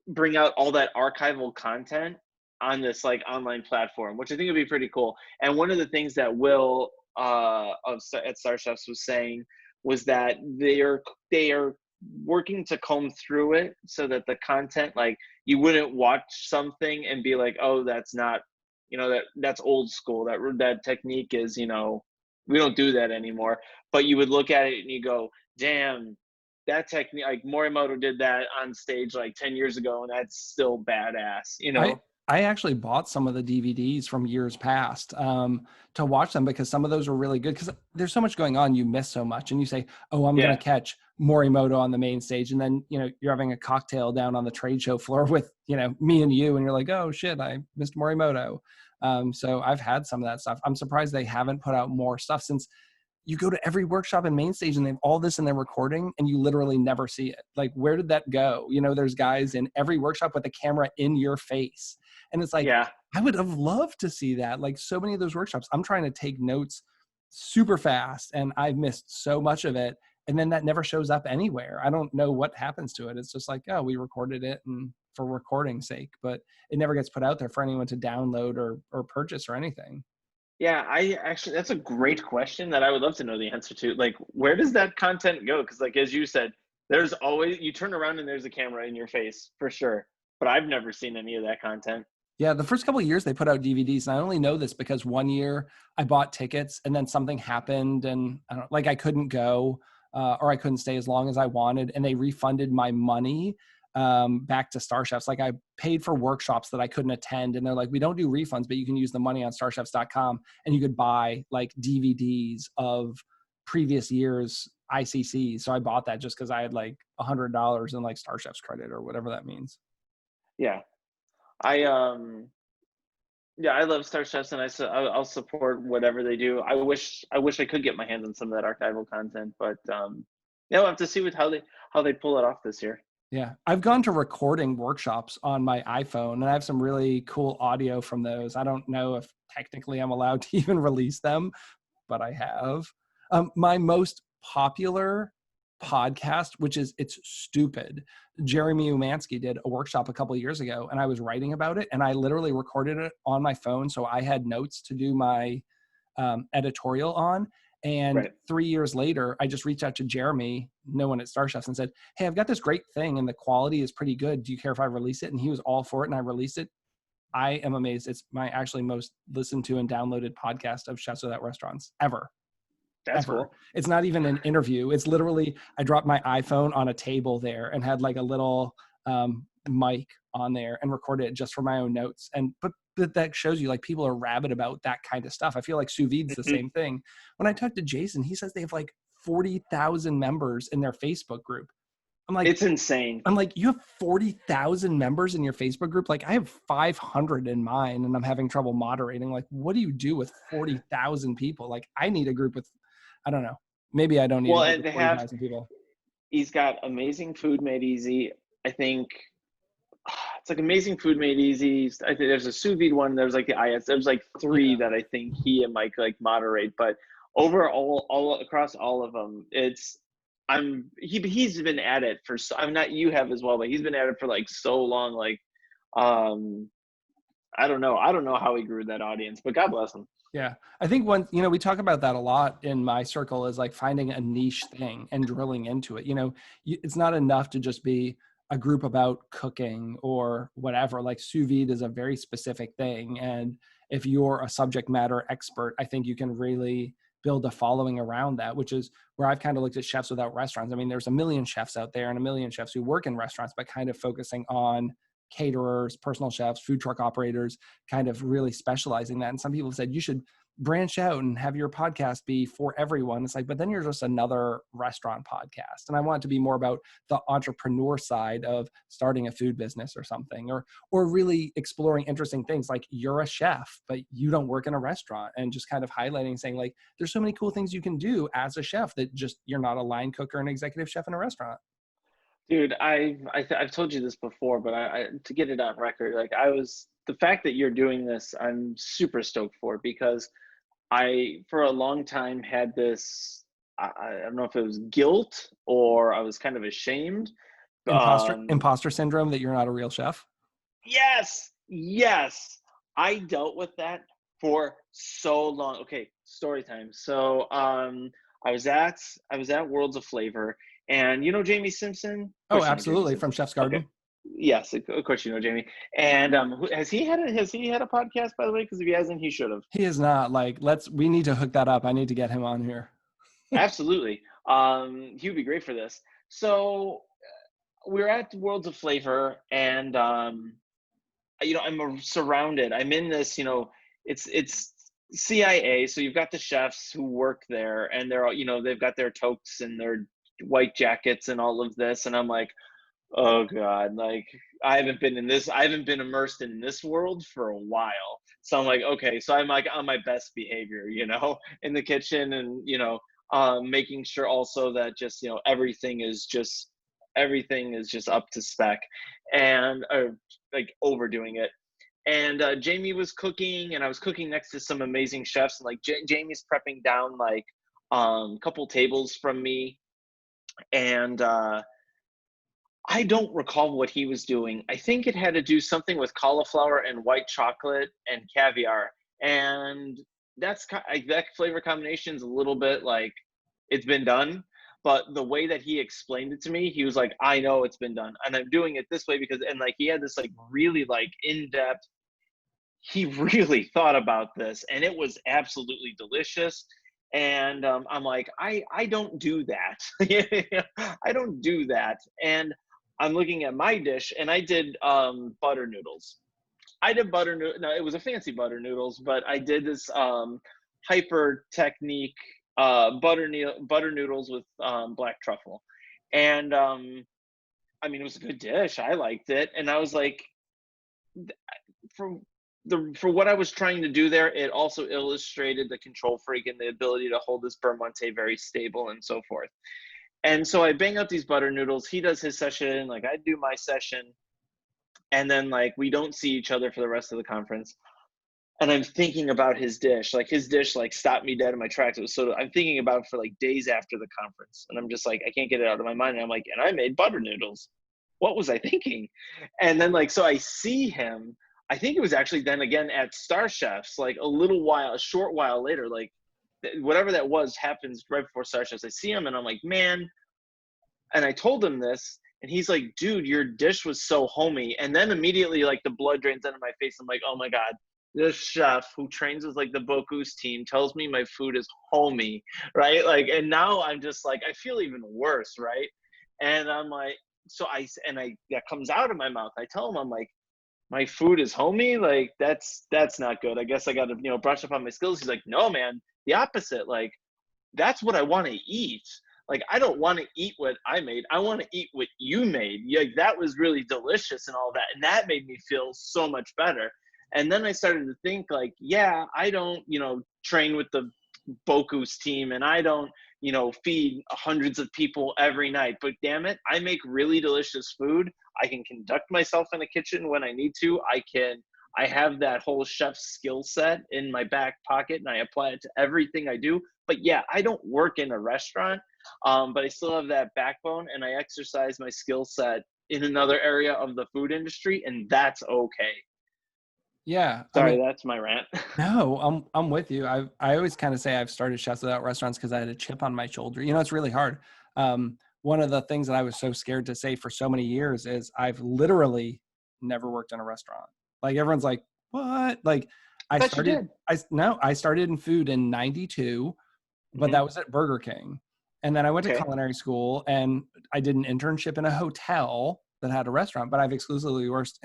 bring out all that archival content on this like online platform, which I think would be pretty cool. And one of the things that Will at Star Chefs was saying was that they are working to comb through it so that the content, like, you wouldn't watch something and be like, oh, that's not, that's old school. That technique is, we don't do that anymore. But you would look at it and you go, damn, that technique, like Morimoto did that on stage like 10 years ago, and that's still badass, I actually bought some of the DVDs from years past to watch them because some of those were really good because there's so much going on. You miss so much and you say, oh, I'm going to catch Morimoto on the main stage. And then, you're having a cocktail down on the trade show floor with, me and you, and you're like, oh shit, I missed Morimoto. So I've had some of that stuff. I'm surprised they haven't put out more stuff since you go to every workshop and main stage and they have all this in their recording and you literally never see it. Like, where did that go? There's guys in every workshop with a camera in your face. And it's like, I would have loved to see that. Like, so many of those workshops, I'm trying to take notes super fast and I've missed so much of it. And then that never shows up anywhere. I don't know what happens to it. It's just like, oh, we recorded it and for recording's sake, but it never gets put out there for anyone to download or purchase or anything. Yeah, that's a great question that I would love to know the answer to. Like, where does that content go? Because, like, as you said, there's always, you turn around and there's a camera in your face for sure. But I've never seen any of that content. Yeah, the first couple of years they put out DVDs, and I only know this because one year I bought tickets and then something happened and I couldn't go or I couldn't stay as long as I wanted, and they refunded my money back to Star Chefs. Like, I paid for workshops that I couldn't attend, and they're like, we don't do refunds, but you can use the money on starchefs.com and you could buy like DVDs of previous years ICC. So I bought that just because I had like $100 in like Star Chefs credit or whatever that means. Yeah. I love Star Chefs, and I'll support whatever they do. I wish I could get my hands on some of that archival content, but we'll have to see how they pull it off this year. Yeah, I've gone to recording workshops on my iPhone, and I have some really cool audio from those. I don't know if technically I'm allowed to even release them, but I have. My most popular podcast, it's stupid. Jeremy Umansky did a workshop a couple of years ago, and I was writing about it, and I literally recorded it on my phone, so I had notes to do my editorial on. And 3 years later, I just reached out to Jeremy, no one at Star Chefs, and said, hey, I've got this great thing and the quality is pretty good. Do you care if I release it? And he was all for it, and I released it. I am amazed. It's my actually most listened to and downloaded podcast of Chefs Without Restaurants ever. That's cool. It's not even an interview. It's literally, I dropped my iPhone on a table there and had like a little mic on there and recorded it just for my own notes. But that shows you like people are rabid about that kind of stuff. I feel like sous vide's the same thing. When I talked to Jason, he says they have like 40,000 members in their Facebook group. I'm like, it's insane. I'm like, you have 40,000 members in your Facebook group? Like, I have 500 in mine and I'm having trouble moderating. Like, what do you do with 40,000 people? Like, I need a group with, I don't know. Maybe I don't need a group with 40,000 people. He's got Amazing Food Made Easy. I think it's like Amazing Food Made Easy. I think there's a sous vide one. There's like the IS. There's like three that I think he and Mike like moderate. But overall, all across all of them, it's he's been at it for so, I'm not, you have as well, but he's been at it for like so long. Like, um, I don't know how he grew that audience, but God bless him. Yeah. I think we talk about that a lot in my circle, is like finding a niche thing and drilling into it. It's not enough to just be a group about cooking or whatever. Like sous vide is a very specific thing. And if you're a subject matter expert, I think you can really build a following around that, which is where I've kind of looked at Chefs Without Restaurants. I mean, there's a million chefs out there and a million chefs who work in restaurants, but kind of focusing on caterers, personal chefs, food truck operators, kind of really specializing that. And some people said you should branch out and have your podcast be for everyone. It's like, but then you're just another restaurant podcast. And I want it to be more about the entrepreneur side of starting a food business or something, or really exploring interesting things like you're a chef, but you don't work in a restaurant, and just kind of highlighting, saying like, there's so many cool things you can do as a chef that just, you're not a line cook or an executive chef in a restaurant. Dude, I've told you this before, but I to get it on record, like the fact that you're doing this, I'm super stoked for, because I, for a long time, had this, I don't know if it was guilt or I was kind of ashamed. Imposter syndrome, that you're not a real chef. Yes, yes. I dealt with that for so long. Okay, story time. So, I was at Worlds of Flavor, and you know Jamie Simpson? Of Oh, course you know Jamie absolutely. From Simpson. Chef's Okay. Garden. Yes, of course you know Jamie. And has he had a podcast, by the way? Because if he hasn't, he should have. He is not. Like, we need to hook that up. I need to get him on here. Absolutely. He would be great for this. So we're at Worlds of Flavor, and I'm surrounded. I'm in this, it's CIA, so you've got the chefs who work there, and they're all, they've got their toques and their white jackets and all of this, and I'm like, oh God, like I haven't been immersed in this world for a while. So I'm like, okay, so I'm like on my best behavior, in the kitchen, and making sure also that just everything is just up to spec, and like overdoing it. And Jamie was cooking, and I was cooking next to some amazing chefs, and like Jamie's prepping down like a couple tables from me, and I don't recall what he was doing. I think it had to do something with cauliflower and white chocolate and caviar. And that flavor combination is a little bit like it's been done. But the way that he explained it to me, he was like, I know it's been done. And I'm doing it this way because, and like he had this like really like in-depth, he really thought about this, and it was absolutely delicious. And I'm like, I don't do that. I don't do that. And I'm looking at my dish, and I did butter noodles. I did butter noodles. No, it was a fancy butter noodles, but I did this hyper technique butter noodles with black truffle. And I mean, it was a good dish. I liked it, and I was like, for for what I was trying to do there, it also illustrated the control freak and the ability to hold this beurre monte very stable and so forth. And so I bang out these butter noodles. He does his session, like I do my session, and then like we don't see each other for the rest of the conference. And I'm thinking about his dish. Like his dish like stopped me dead in my tracks. It was so I'm thinking about it for like days after the conference. And I'm just like, I can't get it out of my mind. And I'm like, and I made butter noodles. What was I thinking? And then like so I see him. I think it was actually then again at Star Chefs, like a short while later, like whatever that was happens right before Star Chefs. I see him and I'm like, man. And I told him this, and he's like, dude, your dish was so homey. And then immediately like the blood drains out of my face. I'm like, oh my God, this chef who trains with like the Bocuse team tells me my food is homey, right? Like, and now I'm just like, I feel even worse, right? And I'm like, that comes out of my mouth. I tell him, I'm like, my food is homey, like that's not good. I guess I got to brush up on my skills. He's like, no man, the opposite. Like that's what I want to eat. Like I don't want to eat what I made, I want to eat what you made. Like that was really delicious and all that, and that made me feel so much better. And then I started to think like, yeah, I don't train with the Bocuse team, and I don't feed hundreds of people every night, but damn it, I make really delicious food. I can conduct myself in the kitchen when I need to. I have that whole chef skill set in my back pocket and I apply it to everything I do. But yeah, I don't work in a restaurant, but I still have that backbone and I exercise my skill set in another area of the food industry, and that's okay. Yeah, I Sorry, mean, that's my rant. no, I'm with you. I always kind of say I've started Chefs Without Restaurants because I had a chip on my shoulder. You know, it's really hard. One of the things that I was so scared to say for so many years is I've literally never worked in a restaurant. Like everyone's like, what? Like I bet you did. I started in food in 92, but Hmm. that was at Burger King. And then I went to Okay. culinary school and I did an internship in a hotel that had a restaurant, but I've exclusively worked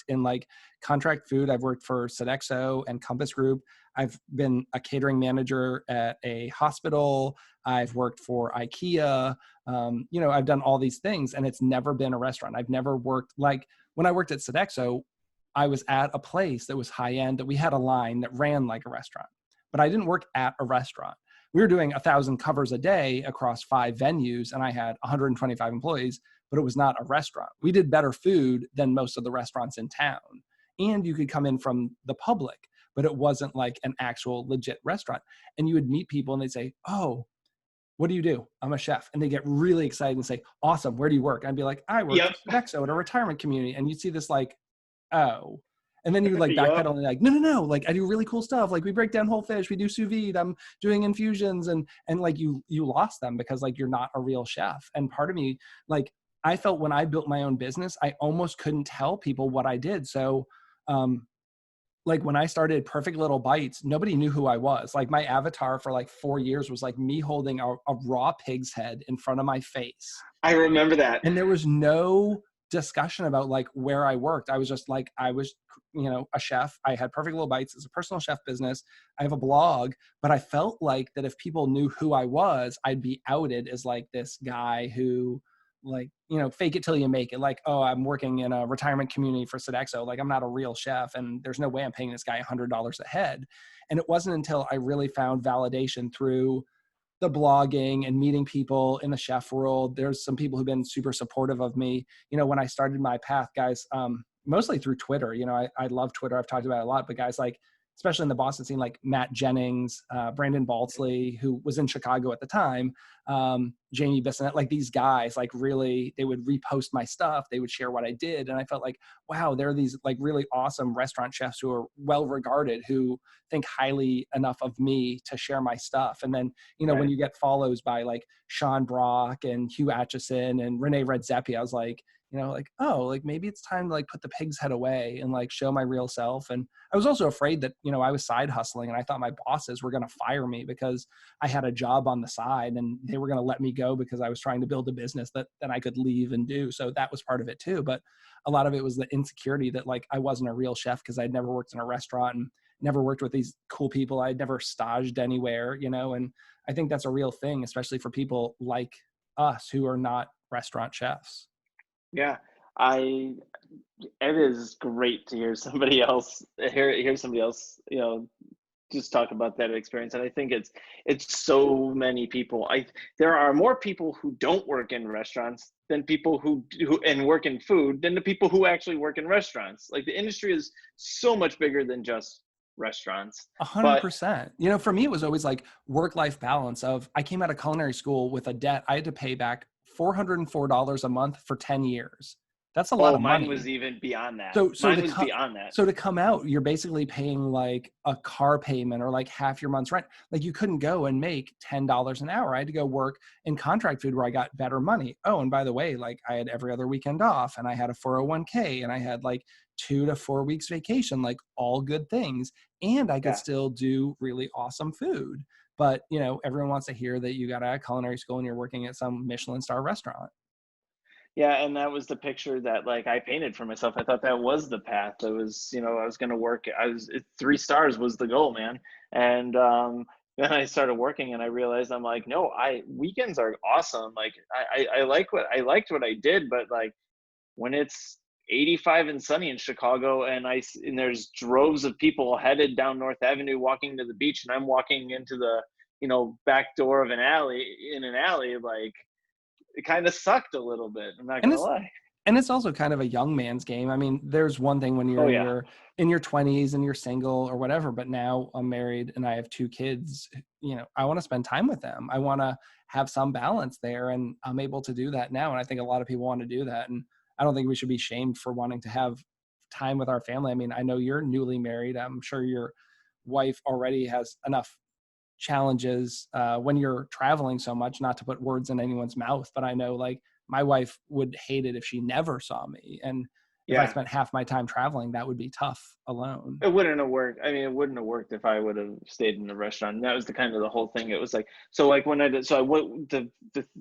in like contract food. I've worked for Sodexo and Compass Group. I've been a catering manager at a hospital. I've worked for IKEA. You know, I've done all these things and it's never been a restaurant. I've never worked like when I worked at Sodexo, I was at a place that was high end that we had a line that ran like a restaurant, but I didn't work at a restaurant. We were doing 1,000 covers a day across 5 venues and I had 125 employees, but it was not a restaurant. We did better food than most of the restaurants in town. And you could come in from the public, but it wasn't like an actual legit restaurant. And you would meet people and they'd say, oh, what do you do? I'm a chef. And they get really excited and say, awesome, where do you work? I'd be like, I work Yep. for Sodexo at a retirement community. And you'd see this like, oh. And then you would like Yep. backpedal and like, no, like I do really cool stuff. Like we break down whole fish, we do sous vide, I'm doing infusions, and like you lost them because like you're not a real chef. And part of me, like I felt when I built my own business, I almost couldn't tell people what I did. So like when I started Perfect Little Bites, nobody knew who I was. Like my avatar for like 4 years was like me holding a raw pig's head in front of my face. I remember that. And there was no discussion about like where I worked. I was just like, I was, you know, a chef. I had Perfect Little Bites as a personal chef business. I have a blog, but I felt like that if people knew who I was, I'd be outed as like this guy who like, you know, fake it till you make it. Like, oh, I'm working in a retirement community for Sodexo. Like I'm not a real chef and there's no way I'm paying this guy $100 a head. And it wasn't until I really found validation through the blogging and meeting people in the chef world. There's some people who've been super supportive of me. You know, when I started my path, guys, mostly through Twitter, you know, I love Twitter. I've talked about it a lot, but guys like, especially in the Boston scene, like Matt Jennings, Brandon Baltzley, who was in Chicago at the time, Jamie Bissonette, like these guys, like really, they would repost my stuff. They would share what I did. And I felt like, wow, there are these like really awesome restaurant chefs who are well regarded, who think highly enough of me to share my stuff. And then, you know, when Right. you get follows by like Sean Brock and Hugh Atchison and Renee Redzepi, I was like, you know, like, oh, like maybe it's time to like put the pig's head away and like show my real self. And I was also afraid that, you know, I was side hustling and I thought my bosses were going to fire me because I had a job on the side and they were going to let me go because I was trying to build a business that I could leave and do. So that was part of it too. But a lot of it was the insecurity that like I wasn't a real chef because I'd never worked in a restaurant and never worked with these cool people. I'd never staged anywhere, you know, and I think that's a real thing, especially for people like us who are not restaurant chefs. Yeah. I It is great to hear somebody else hear somebody else, you know, just talk about that experience. And I think it's so many people. There are more people who don't work in restaurants than people who and work in food than the people who actually work in restaurants. Like the industry is so much bigger than just restaurants. A hundred But percent. You know, for me, it was always like work-life balance of I came out of culinary school with a debt. I had to pay back $404 a month for 10 years. That's a lot oh, of mine was money. even beyond that. So so Mine to was come beyond that. so to come out, you're basically paying like a car payment or like half your month's rent. Like you couldn't go and make $10 an hour. I had to go work in contract food where I got better money. Oh, and by the way, like I had every other weekend off and I had a 401k and I had like 2 to 4 weeks vacation, like all good things. And I could Yeah. still do really awesome food. But you know, everyone wants to hear that you got out of culinary school and you're working at some Michelin star restaurant. Yeah, and that was the picture that like I painted for myself. I thought that was the path. It was, you know, I was going to work. 3 stars was the goal, man. And then I started working, and I realized I'm like, no, I weekends are awesome. Like I liked what I did, but like when it's 85 and sunny in Chicago, and and there's droves of people headed down North Avenue walking to the beach, and I'm walking into the, you know, back door of an alley, like it kind of sucked a little bit. I'm not And gonna it's lie. And it's also kind of a young man's game. I mean, there's one thing when you're Oh in yeah. your 20s and you're single or whatever, but now I'm married and I have 2 kids, I want to spend time with them. I want to have some balance there, and I'm able to do that now. And I think a lot of people want to do that. And I don't think we should be shamed for wanting to have time with our family. I mean, I know you're newly married. I'm sure your wife already has enough challenges when you're traveling so much, not to put words in anyone's mouth, but I know like my wife would hate it if she never saw me. And if I Yeah. spent half my time traveling, that would be tough alone. It wouldn't have worked. I mean, it wouldn't have worked if I would have stayed in the restaurant. And that was the kind of the whole thing. It was like, so like when I did, so I what the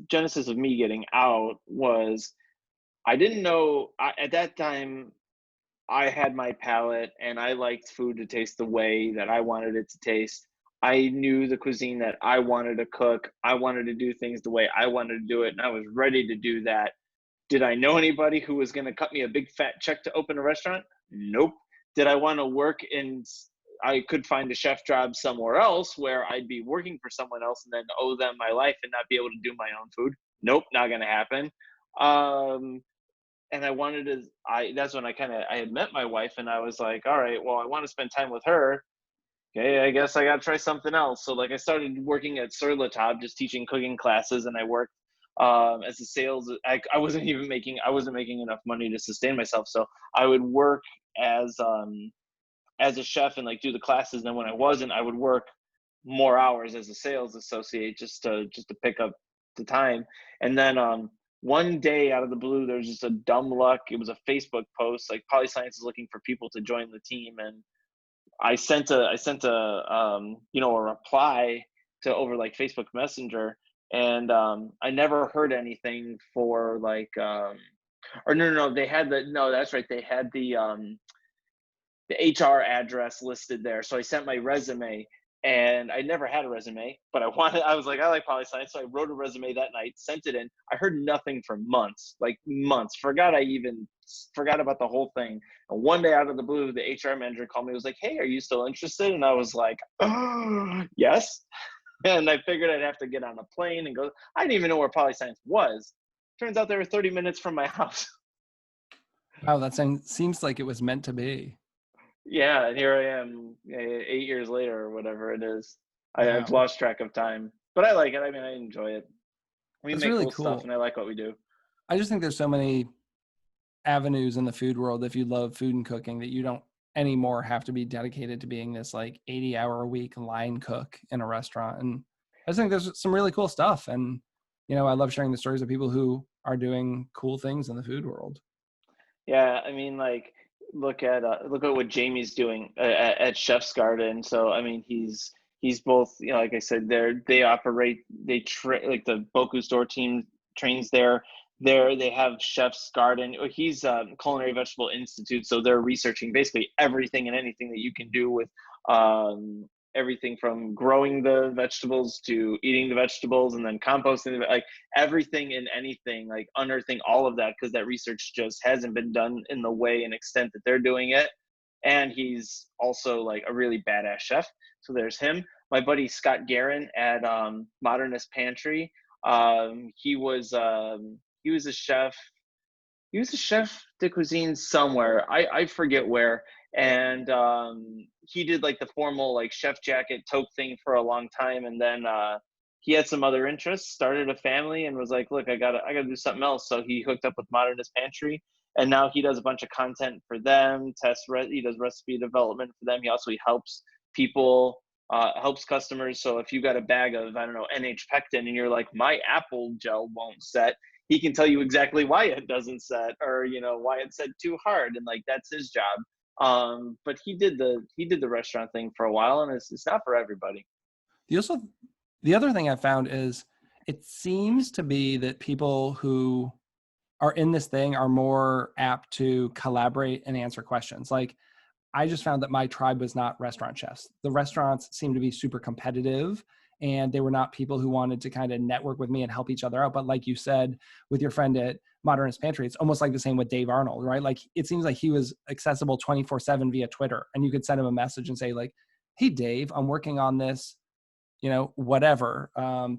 genesis of me getting out was I didn't know at that time I had my palate and I liked food to taste the way that I wanted it to taste. I knew the cuisine that I wanted to cook. I wanted to do things the way I wanted to do it, and I was ready to do that. Did I know anybody who was going to cut me a big fat check to open a restaurant? Nope. Did I want to work in? I could find a chef job somewhere else where I'd be working for someone else and then owe them my life and not be able to do my own food. Nope, not going to happen. Um, and I wanted to. That's when I had met my wife, and I was like, all right, well, I want to spend time with her. Okay, I guess I got to try something else. So like I started working at Sur La Table, just teaching cooking classes, and I worked as a sales. I wasn't even making. I wasn't making enough money to sustain myself, so I would work as a chef and like do the classes. And then when I wasn't, I would work more hours as a sales associate just to pick up the time. And then one day out of the blue, there was just a dumb luck. It was a Facebook post like Polyscience is looking for people to join the team, and I sent a reply to over like Facebook Messenger, and I never heard anything for like or no, they had the no that's right, they had the HR address listed there. So I sent my resume, and I never had a resume, but I was like, I like poli science. So I wrote a resume that night, sent it in. I heard nothing for months, like months. I even forgot about the whole thing. And one day out of the blue, the HR manager called me, was like, hey, are you still interested? And I was like, oh, yes. And I figured I'd have to get on a plane and go. I didn't even know where poli science was. Turns out they were 30 minutes from my house. Wow, that seems like it was meant to be. Yeah, and here I am 8 years later or whatever it is. I've Wow. lost track of time, but I like it. I mean, I enjoy it. We That's make really cool stuff, cool. and I like what we do. I just think there's so many avenues in the food world if you love food and cooking that you don't anymore have to be dedicated to being this like 80-hour a week line cook in a restaurant. And I just think there's some really cool stuff. And, I love sharing the stories of people who are doing cool things in the food world. Yeah, I mean, like look at what Jamie's doing at Chef's Garden. So I mean, he's both, like I said, like the Boku store team trains there. They have Chef's Garden. He's Culinary Vegetable Institute, so they're researching basically everything and anything that you can do with um, everything from growing the vegetables to eating the vegetables and then composting like everything and anything, like unearthing all of that, because that research just hasn't been done in the way and extent that they're doing it. And he's also like a really badass chef. So there's him. My buddy Scott Guerin at Modernist Pantry. He was a chef. He was a chef de cuisine somewhere. I forget where. And he did like the formal like chef jacket toque thing for a long time, and then he had some other interests, started a family, and was like, look, I gotta do something else. So he hooked up with Modernist Pantry, and now he does a bunch of content for them. He does recipe development for them. He helps people, helps customers. So if you got a bag of, I don't know, NH pectin, and you're like, my apple gel won't set, he can tell you exactly why it doesn't set, or why it set too hard, and like that's his job. But he did the restaurant thing for a while, and it's not for everybody. The other thing I found is it seems to be that people who are in this thing are more apt to collaborate and answer questions. Like I just found that my tribe was not restaurant chefs. The restaurants seemed to be super competitive, and they were not people who wanted to kind of network with me and help each other out. But like you said, with your friend at Modernist Pantry, it's almost like the same with Dave Arnold, right? Like it seems like he was accessible 24/7 via Twitter, and you could send him a message and say like, hey, Dave, I'm working on this. whatever,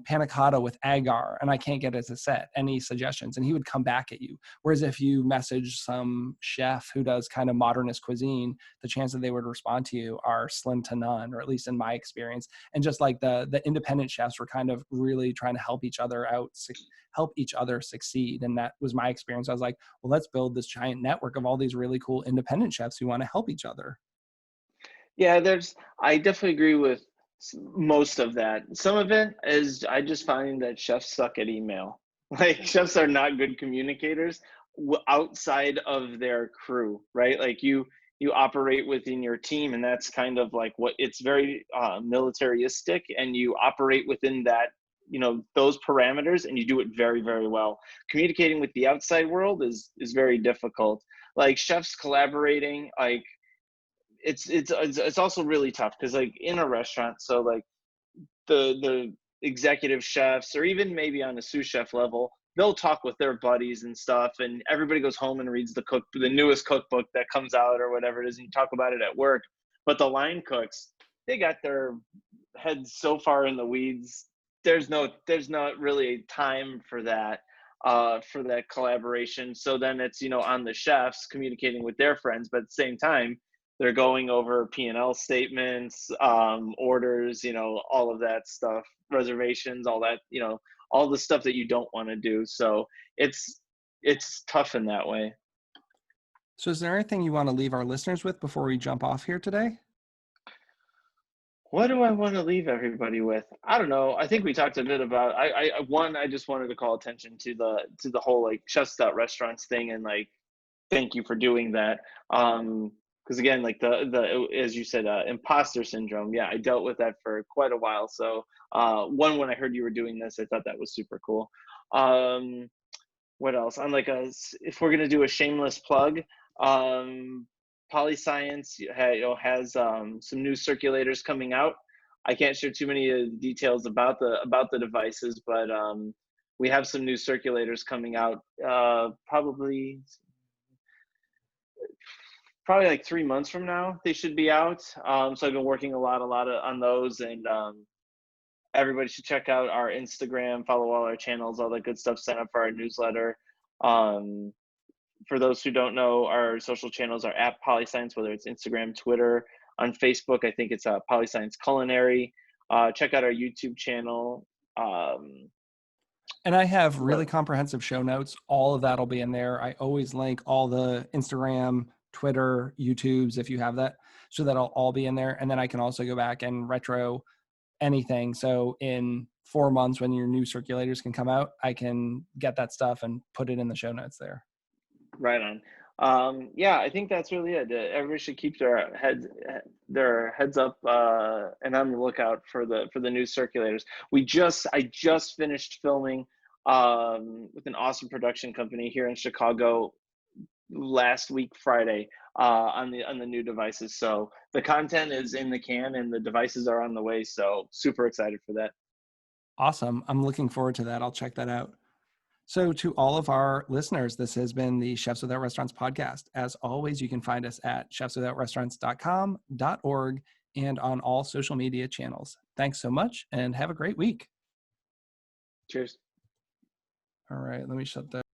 panna cotta with agar, and I can't get it to set. Any suggestions? And he would come back at you. Whereas if you message some chef who does kind of modernist cuisine, the chance that they would respond to you are slim to none, or at least in my experience. And just like the independent chefs were kind of really trying to help each other out, help each other succeed. And that was my experience. I was like, well, let's build this giant network of all these really cool independent chefs who want to help each other. Yeah, I definitely agree with most of that. Some of it is I just find that chefs suck at email. Like chefs are not good communicators outside of their crew, right? Like you operate within your team, and that's kind of like what it's very militaristic, and you operate within that, those parameters, and you do it very, very well. Communicating with the outside world is very difficult. Like chefs collaborating, like it's also really tough because like in a restaurant, so like the executive chefs, or even maybe on a sous chef level, they'll talk with their buddies and stuff, and everybody goes home and reads the newest cookbook that comes out or whatever it is, and you talk about it at work. But the line cooks, they got their heads so far in the weeds. There's not really time for that collaboration. So then it's, on the chefs communicating with their friends, but at the same time they're going over P&L statements, orders, all of that stuff, reservations, all that, all the stuff that you don't want to do. So it's tough in that way. So is there anything you want to leave our listeners with before we jump off here today? What do I want to leave everybody with? I don't know. I think we talked a bit about, I just wanted to call attention to the whole like chefs without restaurants thing, and like, thank you for doing that. Because again, like the as you said, imposter syndrome. Yeah, I dealt with that for quite a while. So when I heard you were doing this, I thought that was super cool. What else? If we're gonna do a shameless plug, Polyscience has some new circulators coming out. I can't share too many details about the devices, but we have some new circulators coming out. Probably like 3 months from now they should be out. So I've been working a lot on those, and everybody should check out our Instagram, follow all our channels, all that good stuff, sign up for our newsletter. For those who don't know, our social channels are at Polyscience, whether it's Instagram, Twitter. On Facebook, I think it's Polyscience Culinary. Check out our YouTube channel. And I have really comprehensive show notes. All of that will be in there. I always link all the Instagram, Twitter, YouTubes, if you have that. So that'll all be in there. And then I can also go back and retro anything. So in 4 months, when your new circulators can come out, I can get that stuff and put it in the show notes there. Right on. Yeah, I think that's really it. Everybody should keep their heads up and on the lookout for the new circulators. I just finished filming with an awesome production company here in Chicago last week Friday on the new devices. So the content is in the can and the devices are on the way. So super excited for that. Awesome. I'm looking forward to that. I'll check that out. So to all of our listeners, this has been the Chefs Without Restaurants podcast. As always, you can find us at chefswithoutrestaurants.com.org and on all social media channels. Thanks so much and have a great week. Cheers. All right, let me shut that.